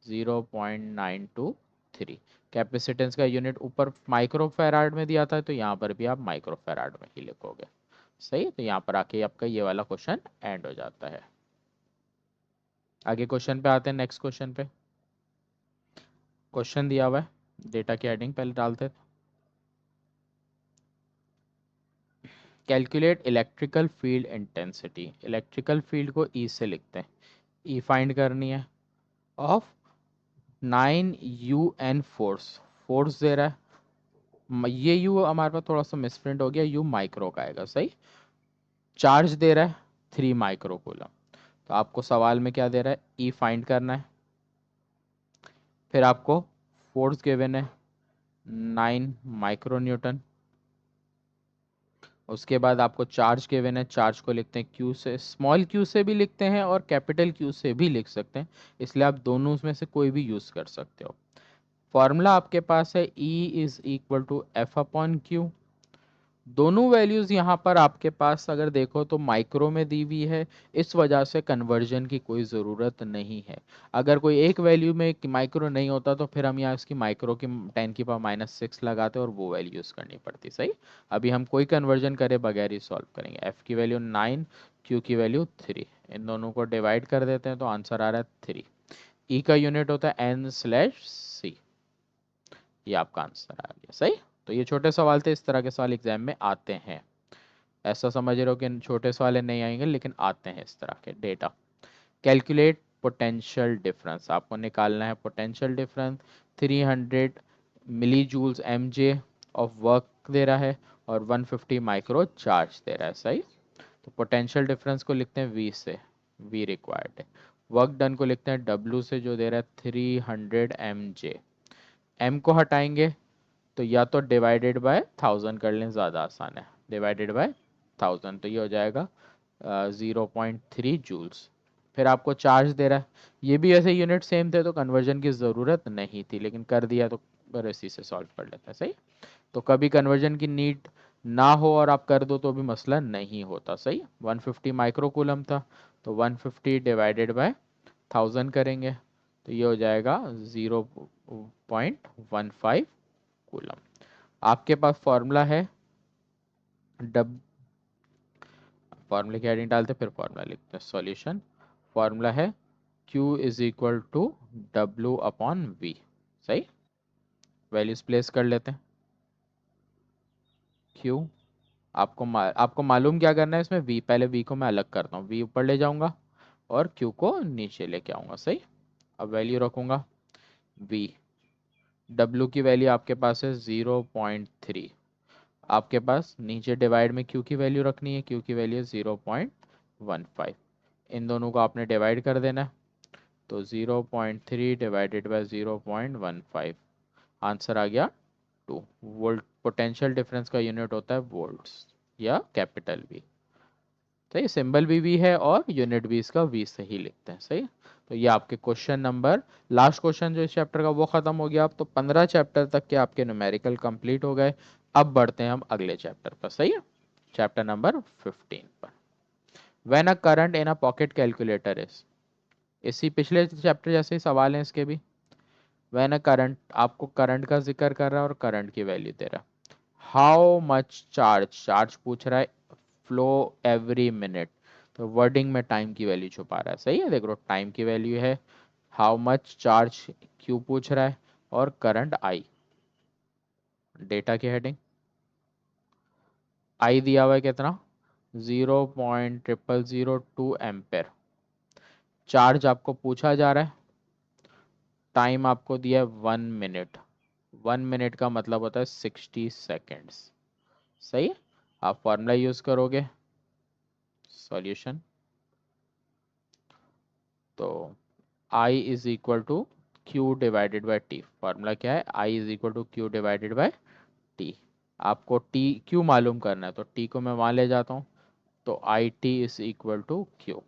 0.923। कैपेसिटेंस का यूनिट ऊपर माइक्रोफेराड में दिया था, तो यहाँ पर भी आप माइक्रोफेराड में ही लिखोगे। सही। तो यहाँ पर आके आपका ये वाला क्वेश्चन एंड हो जाता है। आगे क्वेश्चन पे आते हैं, नेक्स्ट क्वेश्चन पे। क्वेश्चन दिया हुआ है, डेटा की हेडिंग पहले डालते हैं। Calculate electrical field intensity. Electrical field को ई से लिखते हैं। ई फाइंड करनी है ऑफ 9 UN फोर्स। फोर्स दे रहा है, ये यू हमारे पास थोड़ा सा मिसप्रिंट हो गया, यू माइक्रो का आएगा। सही। चार्ज दे रहा है 3 माइक्रो कूलम। तो आपको सवाल में क्या दे रहा है, ई फाइंड करना है। फिर आपको फोर्स गिवन है 9 माइक्रो न्यूटन। उसके बाद आपको चार्ज गिवन है, चार्ज को लिखते हैं क्यू से, स्मॉल क्यू से भी लिखते हैं और कैपिटल क्यू से भी लिख सकते हैं, इसलिए आप दोनों में से कोई भी यूज़ कर सकते हो। फॉर्मूला आपके पास है E is equal to F/Q। दोनों वैल्यूज़ यहाँ पर आपके पास अगर देखो तो माइक्रो में दी हुई है, इस वजह से कन्वर्जन की कोई ज़रूरत नहीं है। अगर कोई एक वैल्यू में माइक्रो नहीं होता तो फिर हम यहाँ इसकी माइक्रो की 10⁻⁻6 लगाते और वो वैल्यू यूज़ करनी पड़ती। सही। अभी हम कोई कन्वर्जन करे बगैर ही सॉल्व करेंगे। एफ की वैल्यू 9, क्यू की वैल्यू 3, इन दोनों को डिवाइड कर देते हैं तो आंसर आ रहा है 3। ई का यूनिट होता है N/C। ये आपका आंसर आ गया। सही। तो ये छोटे सवाल थे, इस तरह के सवाल एग्जाम में आते हैं। ऐसा समझ रहे हो कि छोटे सवाल नहीं आएंगे, लेकिन आते हैं इस तरह के। डेटा कैलकुलेट पोटेंशियल डिफरेंस, आपको निकालना है potential difference. 300 milli joules MJ of work दे रहा है और 150 माइक्रो चार्ज दे रहा है। सही। तो पोटेंशियल डिफरेंस को लिखते हैं V से, V रिक्वायर्ड है। वर्क डन को लिखते हैं W से, जो दे रहा है 300 MJ। M को हटाएंगे तो या तो डिवाइडेड बाय 1000 कर लें, ज़्यादा आसान है, डिवाइडेड बाय 1000, तो ये हो जाएगा 0.3 जूल्स। फिर आपको चार्ज दे रहा है, ये भी ऐसे यूनिट सेम थे तो कन्वर्जन की ज़रूरत नहीं थी, लेकिन कर दिया तो बस इसी से सॉल्व कर लेते हैं। सही। तो कभी कन्वर्जन की नीड ना हो और आप कर दो तो भी मसला नहीं होता। सही। 150 माइक्रोकूलम था, तो 150 डिवाइडेड बाय 1000 करेंगे तो ये हो जाएगा 0.15 कूलम। आपके पास फॉर्मूला है डब, फॉर्मूले की हेडिंग डालते फिर फॉर्मूला लिखते हैं। सॉल्यूशन फॉर्मूला है Q is equal to W/V। सही। वैल्यूज प्लेस कर लेते हैं। Q आपको मालूम क्या करना है इसमें, V, पहले V को मैं अलग करता हूँ, V ऊपर ले जाऊंगा और Q को नीचे लेके आऊंगा। सही। अब वैल्यू रखूंगा V। W की वैल्यू आपके पास है 0.3। आपके पास नीचे डिवाइड में Q की वैल्यू रखनी है, Q की वैल्यू 0.15। इन दोनों को आपने डिवाइड कर देना है, तो 0.3 डिवाइडेड बाय 0.15, आंसर आ गया 2 वोल्ट। पोटेंशियल डिफरेंस का यूनिट होता है वोल्ट्स या कैपिटल V। सही। सिंबल भी V है और यूनिट भी इसका V से ही लिखते हैं। सही। तो ये आपके क्वेश्चन नंबर, लास्ट क्वेश्चन जो इस चैप्टर का वो खत्म हो गया। अब तो 15 चैप्टर तक के आपके न्यूमेरिकल कंप्लीट हो गए। अब बढ़ते हैं हम अगले चैप्टर पर। सही है। चैप्टर नंबर 15 पर। When a current in a pocket calculator is, इसी पिछले चैप्टर जैसे ही सवाल है इसके भी। व्हेन अ करंट, आपको करंट का जिक्र कर रहा है और करंट की वैल्यू दे रहा है। हाउ मच चार्ज, चार्ज पूछ रहा है फ्लो एवरी मिनट, तो वर्डिंग में टाइम की वैल्यू छुपा रहा है। सही है। देख लो टाइम की वैल्यू है, हाउ मच चार्ज क्यू पूछ रहा है और करंट I। डेटा की हेडिंग I दिया हुआ है कितना, 0.0002 एम्पेयर। चार्ज आपको पूछा जा रहा है, टाइम आपको दिया है 1 मिनट, 1 मिनट का मतलब होता है 60 सेकेंड्स। सही है। आप फॉर्मूला यूज करोगे, सॉल्यूशन, तो I is equal to Q divided by T. Formula क्या है, I is equal to Q divided by T. आपको टी क्यू मालूम करना है, तो टी को मैं वहां ले जाता हूँ, तो I T is equal to Q.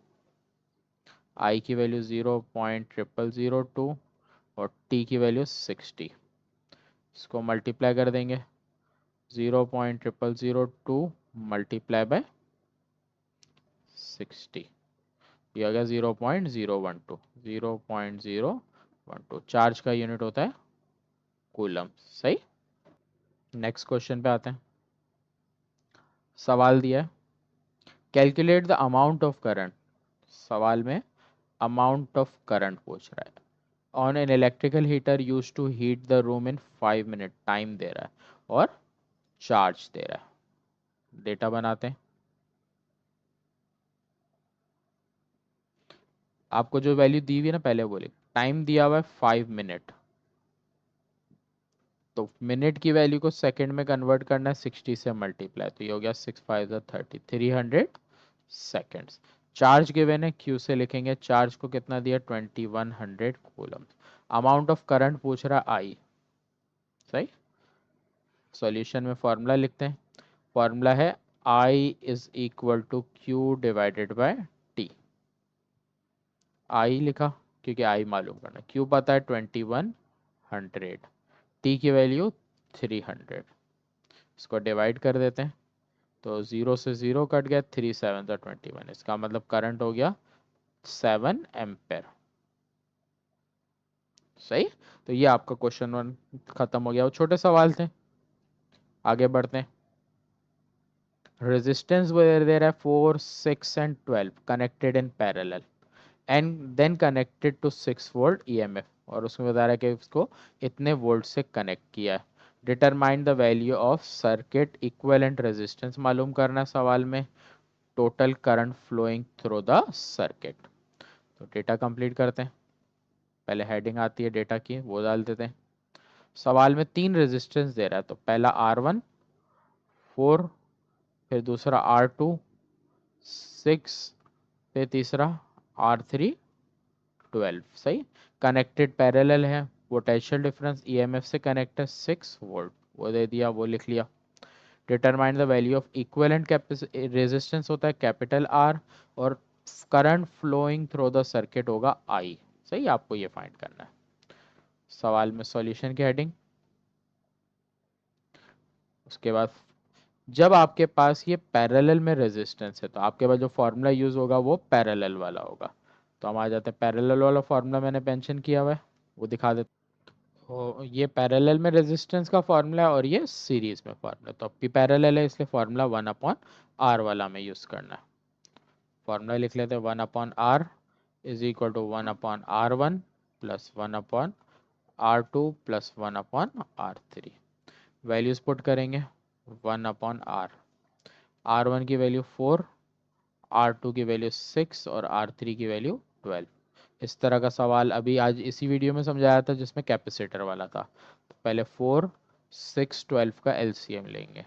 I की वैल्यू 0.0002 और टी की वैल्यू 60। इसको मल्टीप्लाई कर देंगे, 0.0002 मल्टीप्लाई बाय 60, ये आ गया 0.012। 0.012 चार्ज का यूनिट होता है कूलम। सही। नेक्स्ट क्वेश्चन पे आते हैं। सवाल दिया है, calculate the amount of current. सवाल में अमाउंट ऑफ करंट पूछ रहा है। On an electrical heater use to heat the room in 5 minute, time दे रहा है और चार्ज दे रहा है। डेटा बनाते हैं। आपको जो वैल्यू दी हुई है ना, पहले बोले टाइम दिया हुआ है 5 मिनट, तो मिनट की वैल्यू को सेकंड में कन्वर्ट करना है 60 से मल्टीप्लाई, तो ये हो गया 6 5 30, 300 सेकेंड्स। चार्ज गिवन है, क्यू से लिखेंगे, चार्ज को कितना दिया, 2100 कूलम। अमाउंट ऑफ करंट पूछ रहा आई। सही। सॉल्यूशन में फॉर्मूला लिखते हैं। फॉर्मूला है I is equal to Q divided by T. I लिखा क्योंकि I मालूम करना, क्यू पता है 2100, टी की वैल्यू 300। इसको डिवाइड कर देते हैं, तो 0 से 0 कट गया, 3 7 21, इसका मतलब करंट हो गया 7 एम्पेयर। सही। तो ये आपका क्वेश्चन 1 खत्म हो गया, वो छोटे सवाल थे। आगे बढ़ते हैं। रेजिस्टेंस देर है 4 6 and 12 connected in parallel and then connected to 6 volt EMF, और उसमें बता रहा है कि इसको इतने वोल्ट से कनेक्ट किया है। Determine the value of circuit equivalent resistance मालूम करना है सवाल में, total current flowing through the circuit. तो डेटा कंप्लीट करते हैं। पहले हेडिंग आती है डेटा की, वो डाल देते हैं। सवाल में 3 रेजिस्टेंस दे रहा है, तो पहला R1 4, फिर दूसरा R2 6, फिर तीसरा R3 12। सही। कनेक्टेड पैरेलल है, पोटेंशियल डिफरेंस ईएमएफ से कनेक्ट है 6 वोल्ट, वो दे दिया, वो लिख लिया। Determine the value of equivalent resistance होता है कैपिटल आर, और current flowing through the circuit होगा आई। सही, आपको ये फाइंड करना है। सवाल में सॉल्यूशन की हेडिंग, उसके बाद जब आपके पास ये पैरेलल में रेजिस्टेंस है, तो आपके पास जो फॉर्मूला यूज होगा वो पैरेलल वाला होगा। तो हम आ जाते हैं, पैरेलल वाला फॉर्मूला मैंने मेंशन किया हुआ है, वो दिखा देते। तो ये पैरेलल में रेजिस्टेंस का फॉर्मूला है और ये सीरीज में फॉर्मूला, तो अब भी पैरेलल है इसलिए फॉर्मूला 1/r वाला में यूज करना है। फॉर्मूला लिख लेते हैं, 1/r is equal to 1/r1 plus 1/r2 plus 1/r3। Values put करेंगे, 1/r, R1 की वैल्यू 4, R2 की वैल्यू 6 और R3 की वैल्यू 12। इस तरह का सवाल अभी आज इसी वीडियो में समझाया था जिसमें कैपेसिटर वाला था। तो पहले 4 6 12 का एलसीएम लेंगे।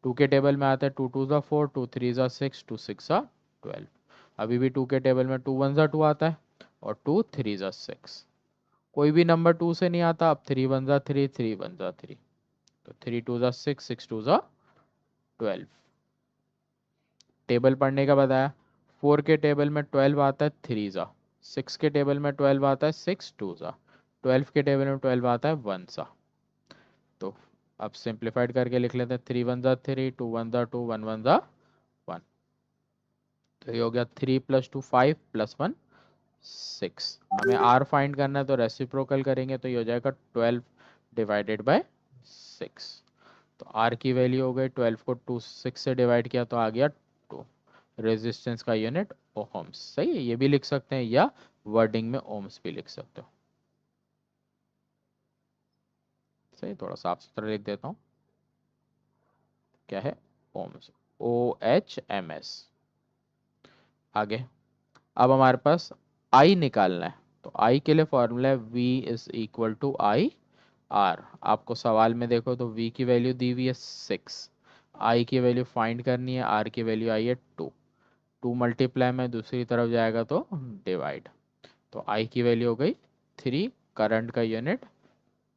2 के टेबल में आता है 2 2 ज़ा 4, 2 3 ज़ा 6, 2 6 ज़ा 12। अभी भी 2 के टेबल में 2 1 ज़ा 2 आता है और 2 3 ज़ा 6। कोई भी नंबर 2 से नहीं आता, अब 3 1 ज़ा 3, 3 1 ज़ा 3, तो 3 2 ज़ा 6, 6 2 ज़ा 12। टेबल पढ़ने का बताया, 4 के टेबल में 12 आता है 3 ज़ा, 6 के टेबल में 12 आता है 6 2 ज़ा, 12 के टेबल में 12 आता है 1 ज़ा। तो अब सिंप्लीफाइड करके लिख लेते हैं, 3 1 ज़ा 3, 2 1 ज़ा 2, 1 1 ज़ा 1। तो ये हो गया 3 + 2 5 + 1 6। हमें आर फाइंड करना है, तो रेसिप्रोकल करेंगे तो ये हो जाएगा 12 डिवाइडेड बाय 6। तो आर की वैल्यू हो गई, 12 को 2 6 से डिवाइड किया तो आ गया 2। रेजिस्टेंस का यूनिट ओहम्स। सही है, ये भी लिख सकते हैं या वर्डिंग में ओम्स भी लिख सकते हो। सही, थोड़ा साफ सुथरा लिख देता हूँ, क्या है, ओम्स, OHMS। आगे, अब हमारे पास आई निकालना है, तो आई के लिए फॉर्मूला है V is equal to I R, आपको सवाल में देखो तो वी की वैल्यू दी हुई है 6, आई की वैल्यू फाइंड करनी है, आर की वैल्यू आई है 2, 2 मल्टीप्लाई में दूसरी तरफ जाएगा तो डिवाइड, तो आई की वैल्यू हो गई 3, करंट का यूनिट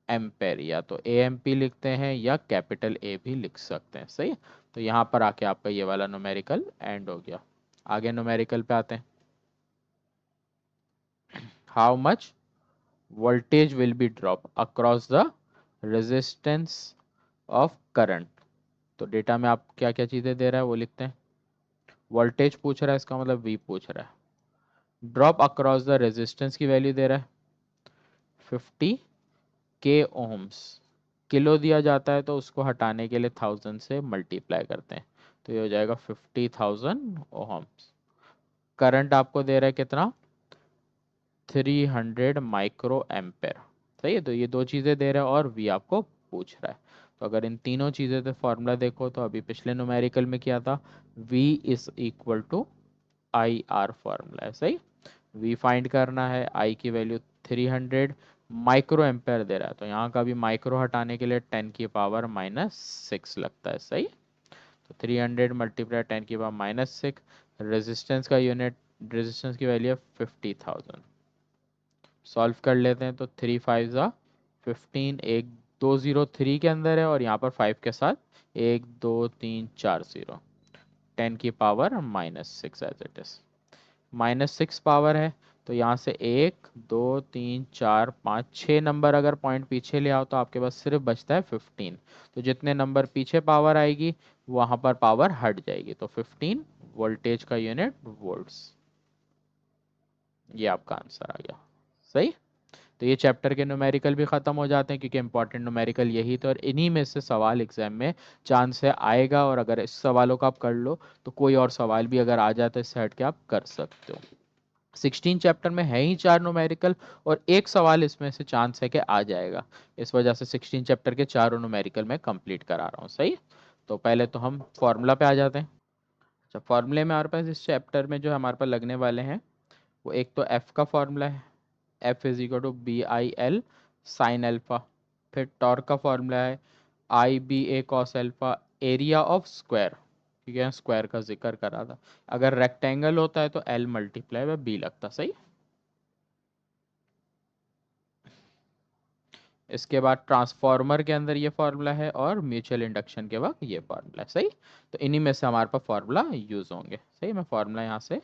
एम्पेयर, या तो ए एम पी लिखते हैं या कैपिटल ए भी लिख सकते हैं, सही। तो यहाँ पर आके आपका ये वाला न्यूमेरिकल एंड हो गया। आगे न्यूमेरिकल पे आते हैं। How much voltage will be drop across the resistance of current। तो डेटा में आप क्या क्या चीज़ें दे रहा है वो लिखते हैं। वोल्टेज पूछ रहा है, इसका मतलब वी पूछ रहा है। ड्रॉप अक्रॉस द रेजिस्टेंस की वैल्यू दे रहा है 50 के ओम्स, किलो दिया जाता है तो उसको हटाने के लिए 1000 से मल्टीप्लाई करते हैं, तो ये हो जाएगा 50,000 ओम्स। करंट आपको दे रहा है कितना, 300 माइक्रो एम्पेयर, सही है। तो ये दो चीज़ें दे रहा है और वी आपको पूछ रहा है। तो अगर इन तीनों चीज़ें से फॉर्मूला देखो तो अभी पिछले न्यूमेरिकल में क्या था, V is equal to I R formula है, सही। V फाइंड करना है, I की वैल्यू 300 माइक्रो एम्पेयर दे रहा है, तो यहाँ का भी माइक्रो हटाने के लिए 10 की पावर -6 लगता है, सही। तो 300 मल्टीप्लाई 10 की पावर -6, रेजिस्टेंस का यूनिट, रेजिस्टेंस की वैल्यू है 50,000। सॉल्व कर लेते हैं तो 3 5 ज़ा 15, एक 203 के अंदर है और यहाँ पर 5 के साथ 1 2 3 4 0, 10 की power -6 as it is, -6 power है। तो यहाँ से 1 2 3 4 5 6 नंबर अगर पॉइंट पीछे ले आओ तो आपके पास सिर्फ बचता है 15, तो जितने नंबर पीछे पावर आएगी वहाँ पर पावर हट जाएगी, तो 15 वोल्टेज का यूनिट वोल्ट्स, ये आपका आंसर आ गया, सही। तो ये चैप्टर के न्यूमेरिकल भी ख़त्म हो जाते हैं क्योंकि इंपॉर्टेंट न्यूमेरिकल यही तो, और इन्हीं में से सवाल एग्जाम में चांस है आएगा, और अगर इस सवालों का आप कर लो तो कोई और सवाल भी अगर आ जाता है इससे हट के आप कर सकते हो। 16 चैप्टर में है ही 4 न्यूमेरिकल, और एक सवाल इसमें से चांस है कि आ जाएगा, इस वजह से 16 चैप्टर के चारों न्यूमेरिकल में कंप्लीट करा रहा हूँ, सही। तो पहले तो हम फॉर्मूला पे आ जाते हैं। अच्छा, फॉर्मूले में हमारे पास इस चैप्टर में जो हमारे पास लगने वाले हैं वो एक तो एफ का फॉर्मूला है, F is equal to B I L sine alpha. फिर टॉर्क का फॉर्मूला है I B A cos alpha, area of square, ठीक है, स्क्वायर का जिक्र करा था। अगर रेक्टेंगल होता है तो एल मल्टीप्लाई बाय बी लगता, सही। इसके बाद ट्रांसफार्मर के अंदर ये फार्मूला है और म्यूचुअल इंडक्शन के वक्त ये फार्मूला है, सही। तो इन्हीं में से हमारे पास फार्मूला यूज होंगे, सही। मैं फार्मूला यहाँ से,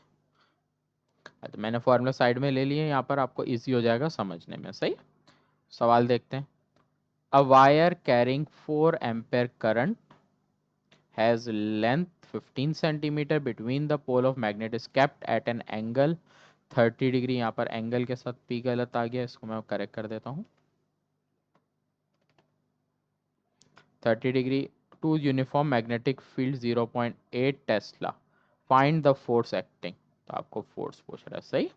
तो मैंने फार्मूला साइड में ले लिए, यहाँ पर आपको इजी हो जाएगा समझने में, सही। सवाल देखते हैं। A wire carrying 4 ampere current has length 15 centimetre between the pole of magnet is kept at an angle 30 degree. यहाँ पर एंगल के साथ पी गलत आ गया, इसको मैं करेक्ट कर देता हूँ, 30 degree to uniform magnetic field 0.8 tesla, find the force acting. तो आपको फोर्स पूछ रहा है, सही।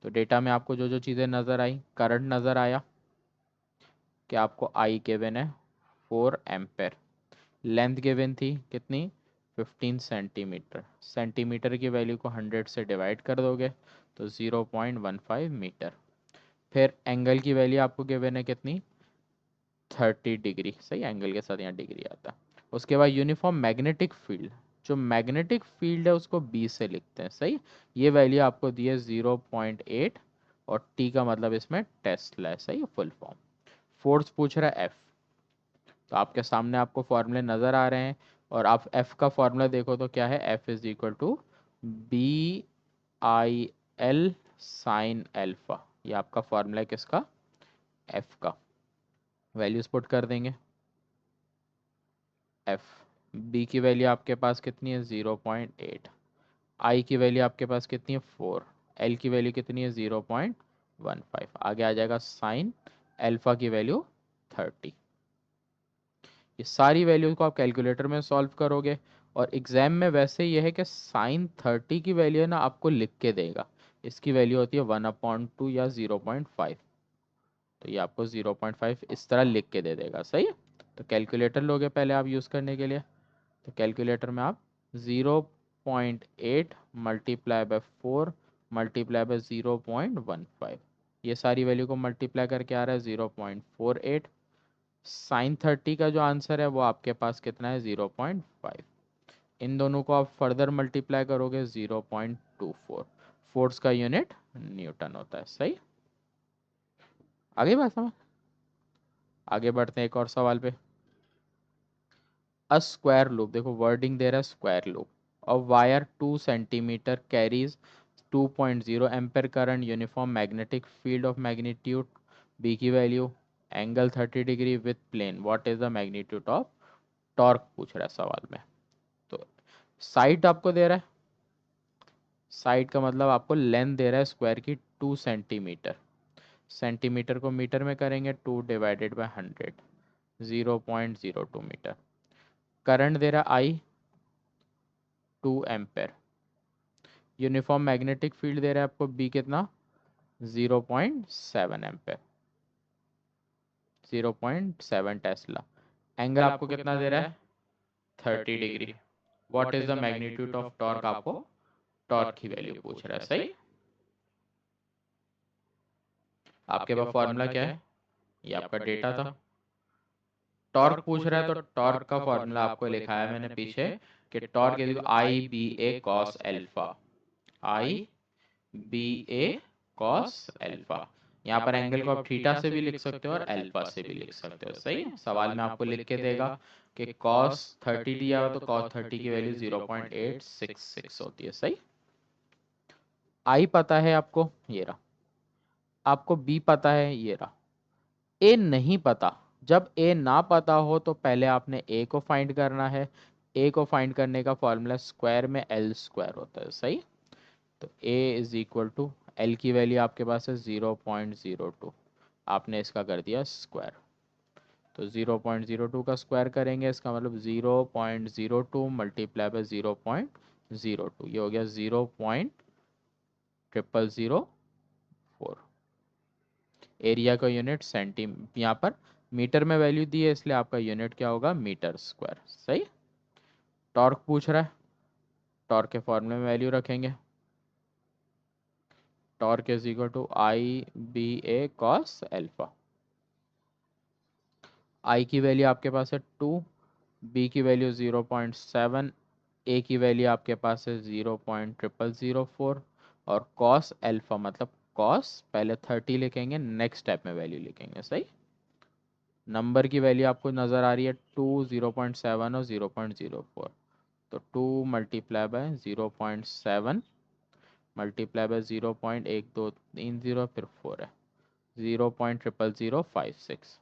तो डेटा में आपको जो जो चीज़ें नज़र आई, करंट नज़र आया कि आपको आई गिवन है 4 एम्पेयर, लेंथ गिवन थी कितनी 15 सेंटीमीटर, सेंटीमीटर की वैल्यू को 100 से डिवाइड कर दोगे तो 0.15 मीटर। फिर एंगल की वैल्यू आपको गिवन है कितनी 30 डिग्री, सही, एंगल के साथ यहाँ डिग्री आता है। उसके बाद यूनिफॉर्म मैग्नेटिक फील्ड, जो मैग्नेटिक फील्ड है उसको बी से लिखते हैं, सही। ये वैल्यू आपको दी है 0.8, और टी का मतलब इसमें टेस्ला है, सही, फुल फॉर्म। फोर्स पूछ रहा है एफ, तो आपके सामने आपको फॉर्मूले नज़र आ रहे हैं, और आप एफ का फॉर्मूला देखो तो क्या है, F is equal to B I L sine alpha, ये आपका फॉर्मूला है किसका, एफ का। वैल्यूज पुट कर देंगे, एफ, बी की वैल्यू आपके पास कितनी है 0.8, आई की वैल्यू आपके पास कितनी है 4, एल की वैल्यू कितनी है 0.15, आगे आ जाएगा साइन एल्फा की वैल्यू 30। ये सारी वैल्यूज को आप कैलकुलेटर में सॉल्व करोगे, और एग्जाम में वैसे ये है कि साइन 30 की वैल्यू है ना आपको लिख के देगा, इसकी वैल्यू होती है 1/2 या 0.5, तो ये आपको 0.5 इस तरह लिख के दे देगा, सही है। तो कैलकुलेटर लोगे पहले आप यूज़ करने के लिए, तो कैलकुलेटर में आप 0.8 मल्टीप्लाई बाय 4 मल्टीप्लाई बाय 0.15, ये सारी वैल्यू को मल्टीप्लाई करके आ रहा है 0.48, साइन 30 का जो आंसर है वो आपके पास कितना है 0.5। इन दोनों को आप फर्दर मल्टीप्लाई करोगे 0.24। फोर्स का यूनिट न्यूटन होता है। सही, आगे बात समझ। आगे बढ़ते हैं एक और सवाल पे। अ स्क्वायर लूप, देखो वर्डिंग दे रहा है square loop. A wire 2 centimetre carries 2.0 ampere current, uniform magnetic field of magnitude B की value, angle 30 degree with plane, what is the magnitude of torque पूछ रहा है सवाल में। तो साइड आपको दे रहा है, साइड का मतलब आपको लेंथ दे रहा है स्क्वायर की 2 सेंटीमीटर। सेंटीमीटर को मीटर में करेंगे 2/100, 0.02 मीटर। करंट दे रहा है आई 2 एम्पेयर। यूनिफॉर्म मैग्नेटिक फील्ड दे रहा है आपको बी कितना 0.7 एम्पेयर, 0.7 टेस्ला। एंगल आपको कितना दे रहा है 30 degree. What is the magnitude of torque, आपको टॉर्क की वैल्यू पूछ रहा है। सही, आपके पास फॉर्मूला क्या है, ये आपका डेटा था। टॉर्क पूछ रहा है तो टॉर्क का फॉर्मूला आपको लिखा है मैंने पीछे कि torque is I B A cos alpha, I B A cos alpha. यहाँ पर एंगल को आप थीटा से भी लिख सकते हो और एल्फा से भी लिख सकते हो। सही है, सवाल में आपको लिख के देगा कि कॉस 30 दिया हुआ तो कॉस 30 की वैल्यू 0.866 होती है। सही, आई पता है आपको, ये रहा। आपको बी पता है, ये रहा। ए नहीं पता। जब ए ना पता हो तो पहले आपने ए को फाइंड करना है। ए को फाइंड करने का फॉर्मूला स्क्वायर में एल स्क्वायर होता है। सही, तो ए इज इक्वल टू एल की वैल्यू आपके पास है 0.02, आपने इसका कर दिया स्क्वायर। तो 0.02 का स्क्वायर करेंगे, इसका मतलब 0.02 मल्टीप्लाई बाय 0.02, ये हो गया 0.0004। एरिया का यूनिट सेंटी, यहाँ पर मीटर में वैल्यू दी है इसलिए आपका यूनिट क्या होगा मीटर स्क्वायर। सही, टॉर्क पूछ रहा है, टॉर्क के फॉर्मूले में वैल्यू रखेंगे। Torque is equal to I B A cos alpha. I की वैल्यू आपके पास है 2, बी की वैल्यू 0.7, ए की वैल्यू आपके पास है 0.0004, और कॉस एल्फा मतलब कॉस पहले 30 लिखेंगे, नेक्स्ट स्टेप में वैल्यू लिखेंगे। सही, नंबर की वैल्यू आपको नज़र आ रही है 2, 0.7 और 0.04। तो 2 मल्टीप्लाई बाय 0.7 मल्टीप्लाई बाय 0.1230, फिर 4 है 0.0056।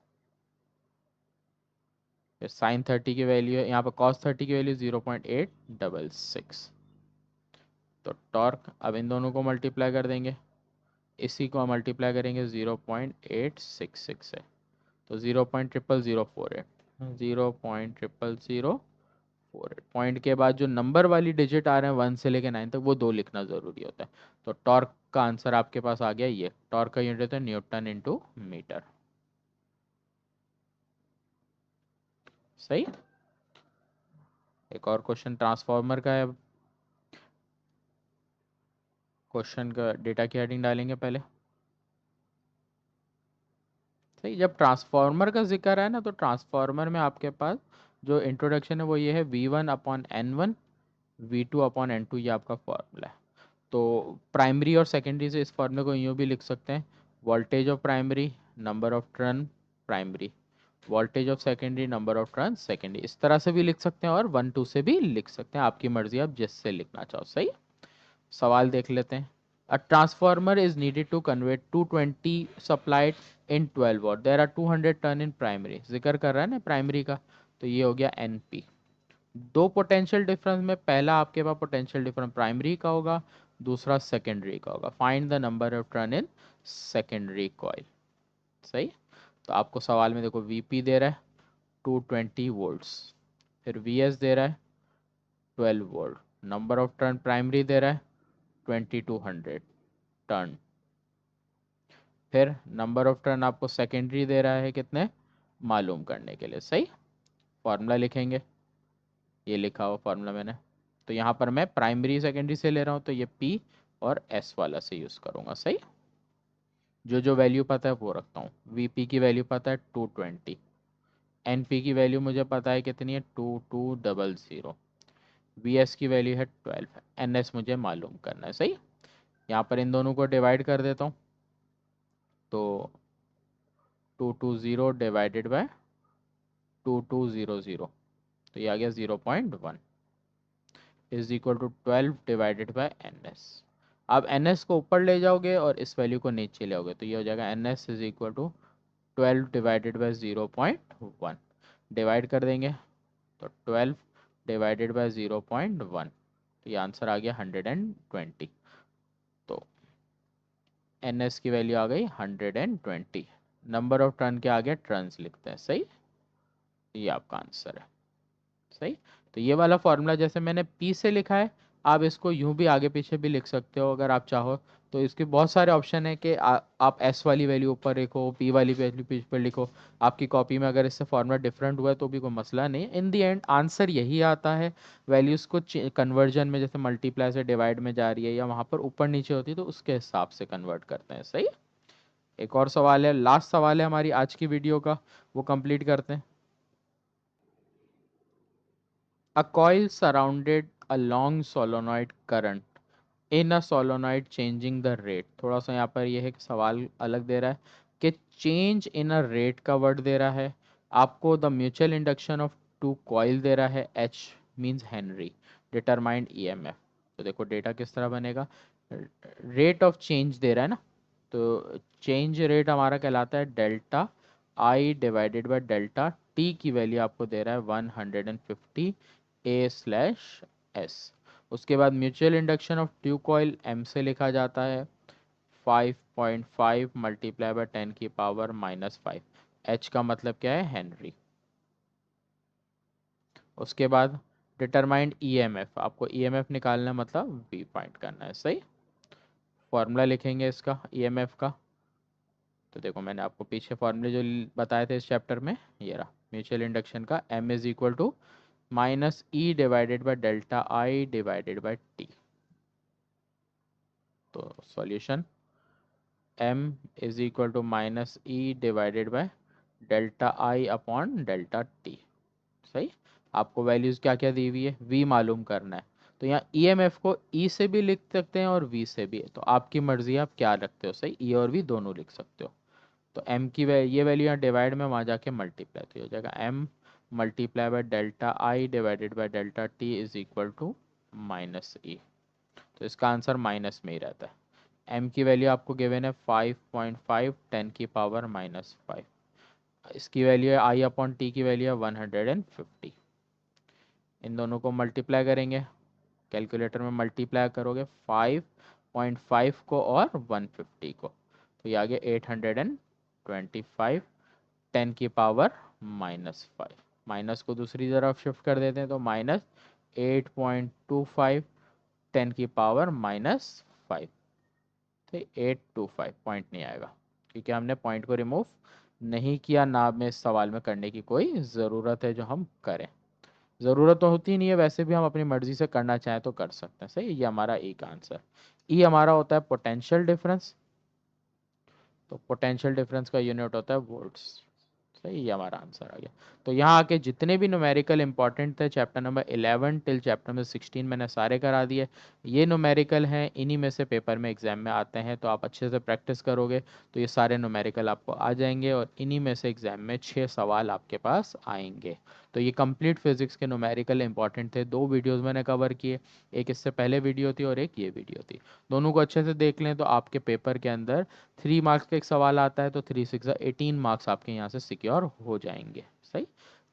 फिर साइन 30 की वैल्यू है, यहाँ पर कॉस 30 की वैल्यू 0.866। तो टॉर्क अब इन दोनों को मल्टीप्लाई कर देंगे, इसी को मल्टीप्लाई करेंगे 0.866 है, तो 0.0004 है, 0.0004। पॉइंट के बाद जो नंबर वाली डिजिट आ रहे हैं 1 से लेकर 9 तक, वो दो लिखना ज़रूरी होता है। तो टॉर्क का आंसर आपके पास आ गया, ये टॉर्क का यूनिट होता है न्यूटन इंटू मीटर। सही, एक और क्वेश्चन ट्रांसफार्मर का है। क्वेश्चन का डेटा की हेडिंग डालेंगे पहले। सही, जब ट्रांसफार्मर का जिक्र है ना, तो ट्रांसफार्मर में आपके पास जो इंट्रोडक्शन है वो ये है V1/N1, V2/N2, ये आपका फॉर्मूला है। तो प्राइमरी और सेकेंडरी से इस फॉर्मूले को यूँ भी लिख सकते हैं, voltage of primary number of turn primary, voltage of secondary number of turn secondary. इस तरह से भी लिख सकते हैं और 1 2 से भी लिख सकते हैं, आपकी मर्जी, आप जिससे लिखना चाहो। सही, सवाल देख लेते हैं। A transformer is needed to convert 220 supplied in 12 watt, there are 200 turn in primary, जिक्र कर रहा है ना प्राइमरी का, तो ये हो गया एनपी। दो पोटेंशियल डिफरेंस में पहला आपके पास पोटेंशियल डिफरेंस प्राइमरी का होगा, दूसरा सेकेंडरी का होगा। Find the number of turn in secondary coil. सही, तो आपको सवाल में देखो वीपी दे रहा है 220 वोल्ट्स, फिर वीएस दे रहा है 12 volt, number of turn primary दे रहा है 2200 टर्न, फिर नंबर ऑफ टर्न आपको सेकेंडरी दे रहा है कितने मालूम करने के लिए। सही, फॉर्मूला लिखेंगे, ये लिखा हुआ फॉर्मूला मैंने। तो यहाँ पर मैं प्राइमरी सेकेंडरी से ले रहा हूँ, तो ये पी और एस वाला से यूज़ करूँगा। सही, जो जो वैल्यू पता है वो रखता हूँ। वीपी की वैल्यू पता है 220, एन पी की वैल्यू मुझे पता है कितनी है 2200, वी एस की वैल्यू है 12, एन एस मुझे मालूम करना है। सही, यहाँ पर इन दोनों को डिवाइड कर देता हूँ, तो 220 डिवाइडेड बाय 2200, तो ये आ गया 0.1 is equal to 12 divided by N S. आप एन एस को ऊपर ले जाओगे और इस वैल्यू को नीचे ले आओगे, तो ये हो जाएगा N S is equal to 12 divided by 0.1, divide कर देंगे तो 12 डिवाइडेड बाय 0.1, तो ये आंसर आ गया 120। तो एन एस की वैल्यू आ गई 120। नंबर ऑफ टर्न के आगे टर्न्स लिखते हैं। सही, ये आपका आंसर है। सही, तो ये वाला फॉर्मूला जैसे मैंने पी से लिखा है, आप इसको यूं भी आगे पीछे भी लिख सकते हो अगर आप चाहो। तो इसके बहुत सारे ऑप्शन है कि आप एस वाली वैल्यू ऊपर लिखो, पी वाली वैल्यू पीछे पर लिखो। आपकी कॉपी में अगर इससे फॉर्मूला डिफरेंट हुआ है तो भी कोई मसला नहीं, इन दी एंड आंसर यही आता है। वैल्यूज़ को कन्वर्जन में जैसे मल्टीप्लाई से डिवाइड में जा रही है या वहाँ पर ऊपर नीचे होती है तो उसके हिसाब से कन्वर्ट करते हैं। सही, एक और सवाल है, लास्ट सवाल है हमारी आज की वीडियो का, वो कंप्लीट करते हैं। A coil surrounded a long solenoid current in a solenoid changing the rate। थोड़ा सा यहाँ पर यह है कि सवाल अलग दे रहा है कि चेंज इन अ रेट का वर्ड दे रहा है आपको, the mutual induction of two coil दे रहा है, H means henry, determined EMF. तो देखो डेटा किस तरह बनेगा, रेट ऑफ चेंज दे रहा है ना, तो चेंज रेट हमारा कहलाता है delta I divided by delta T की वैल्यू आपको दे रहा है 150 ए स्लैश एस। उसके बाद mutual induction of two coil M से लिखा जाता है 5.5 मल्टीप्लाई बाय 10 की पावर -5, एच का मतलब क्या है, हेनरी। उसके बाद डिटरमाइंड ईएमएफ, आपको ईएमएफ निकालना मतलब वी फाइंड करना है। सही, फॉर्मूला लिखेंगे इसका ईएमएफ का। तो देखो मैंने आपको पीछे फॉर्मूले जो बताए थे इस चैप्टर में, ये रहा म्यूचुअल इंडक्शन का, M is equal to minus E divided by delta I divided by T. तो solution m is equal to minus E divided by delta I upon delta T. सही, आपको वैल्यूज क्या क्या दी हुई है, v मालूम करना है। तो यहाँ ईएमएफ को ई से भी लिख सकते हैं और वी से भी, तो आपकी मर्जी आप क्या रखते हो। सही, ई और वी दोनों लिख सकते हो। तो m की ये वैल्यू यहाँ डिवाइड में वहाँ जाके मल्टीप्लाई, तो ये हो जाएगा m multiply by delta I divided by delta T is equal to minus E. तो इसका आंसर माइनस में ही रहता है। m की वैल्यू आपको गिवन है 5.5 10 की पावर -5, इसकी वैल्यू है आई अपॉन टी की वैल्यू है 150। इन दोनों को मल्टीप्लाई करेंगे, कैलकुलेटर में मल्टीप्लाई करोगे 5.5 को और 150 को, तो ये आ गया 825 10 की पावर -5। माइनस को दूसरी तरफ शिफ्ट कर देते हैं तो -8.25 10 की पावर -5, तो 825 पॉइंट नहीं आएगा क्योंकि हमने पॉइंट को रिमूव नहीं किया, ना में इस सवाल में करने की कोई ज़रूरत है जो हम करें। ज़रूरत तो होती नहीं है, वैसे भी हम अपनी मर्ज़ी से करना चाहें तो कर सकते हैं। सही, ये हमारा ए का आंसर। ई हमारा होता है पोटेंशियल डिफरेंस, तो पोटेंशियल डिफरेंस का यूनिट होता है वोल्ट्स। सही, ये हमारा आंसर आ गया। तो यहाँ आके जितने भी न्यूमेरिकल इंपॉर्टेंट थे chapter number 11 till chapter number 16 मैंने सारे करा दिए। ये न्यूमेरिकल हैं, इन्हीं में से पेपर में एग्जाम में आते हैं, तो आप अच्छे से प्रैक्टिस करोगे तो ये सारे न्यूमेरिकल आपको आ जाएंगे और इन्हीं में से एग्जाम में 6 सवाल आपके पास आएंगे। तो ये कंप्लीट फिजिक्स के न्यूमेरिकल इंपॉर्टेंट थे, 2 वीडियोज़ मैंने कवर किए, एक इससे पहले वीडियो थी और एक ये वीडियो थी। दोनों को अच्छे से देख लें तो आपके पेपर के अंदर 3 मार्क्स का एक सवाल आता है, तो 3 6 18 मार्क्स आपके यहाँ से सिक्योर हो जाएंगे। सही,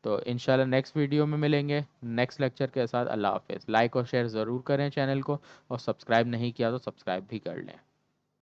तो इंशाल्लाह नेक्स्ट वीडियो में मिलेंगे नेक्स्ट लेक्चर के साथ। अल्लाह हाफिज़। लाइक और शेयर ज़रूर करें चैनल को, और सब्सक्राइब नहीं किया तो सब्सक्राइब भी कर लें।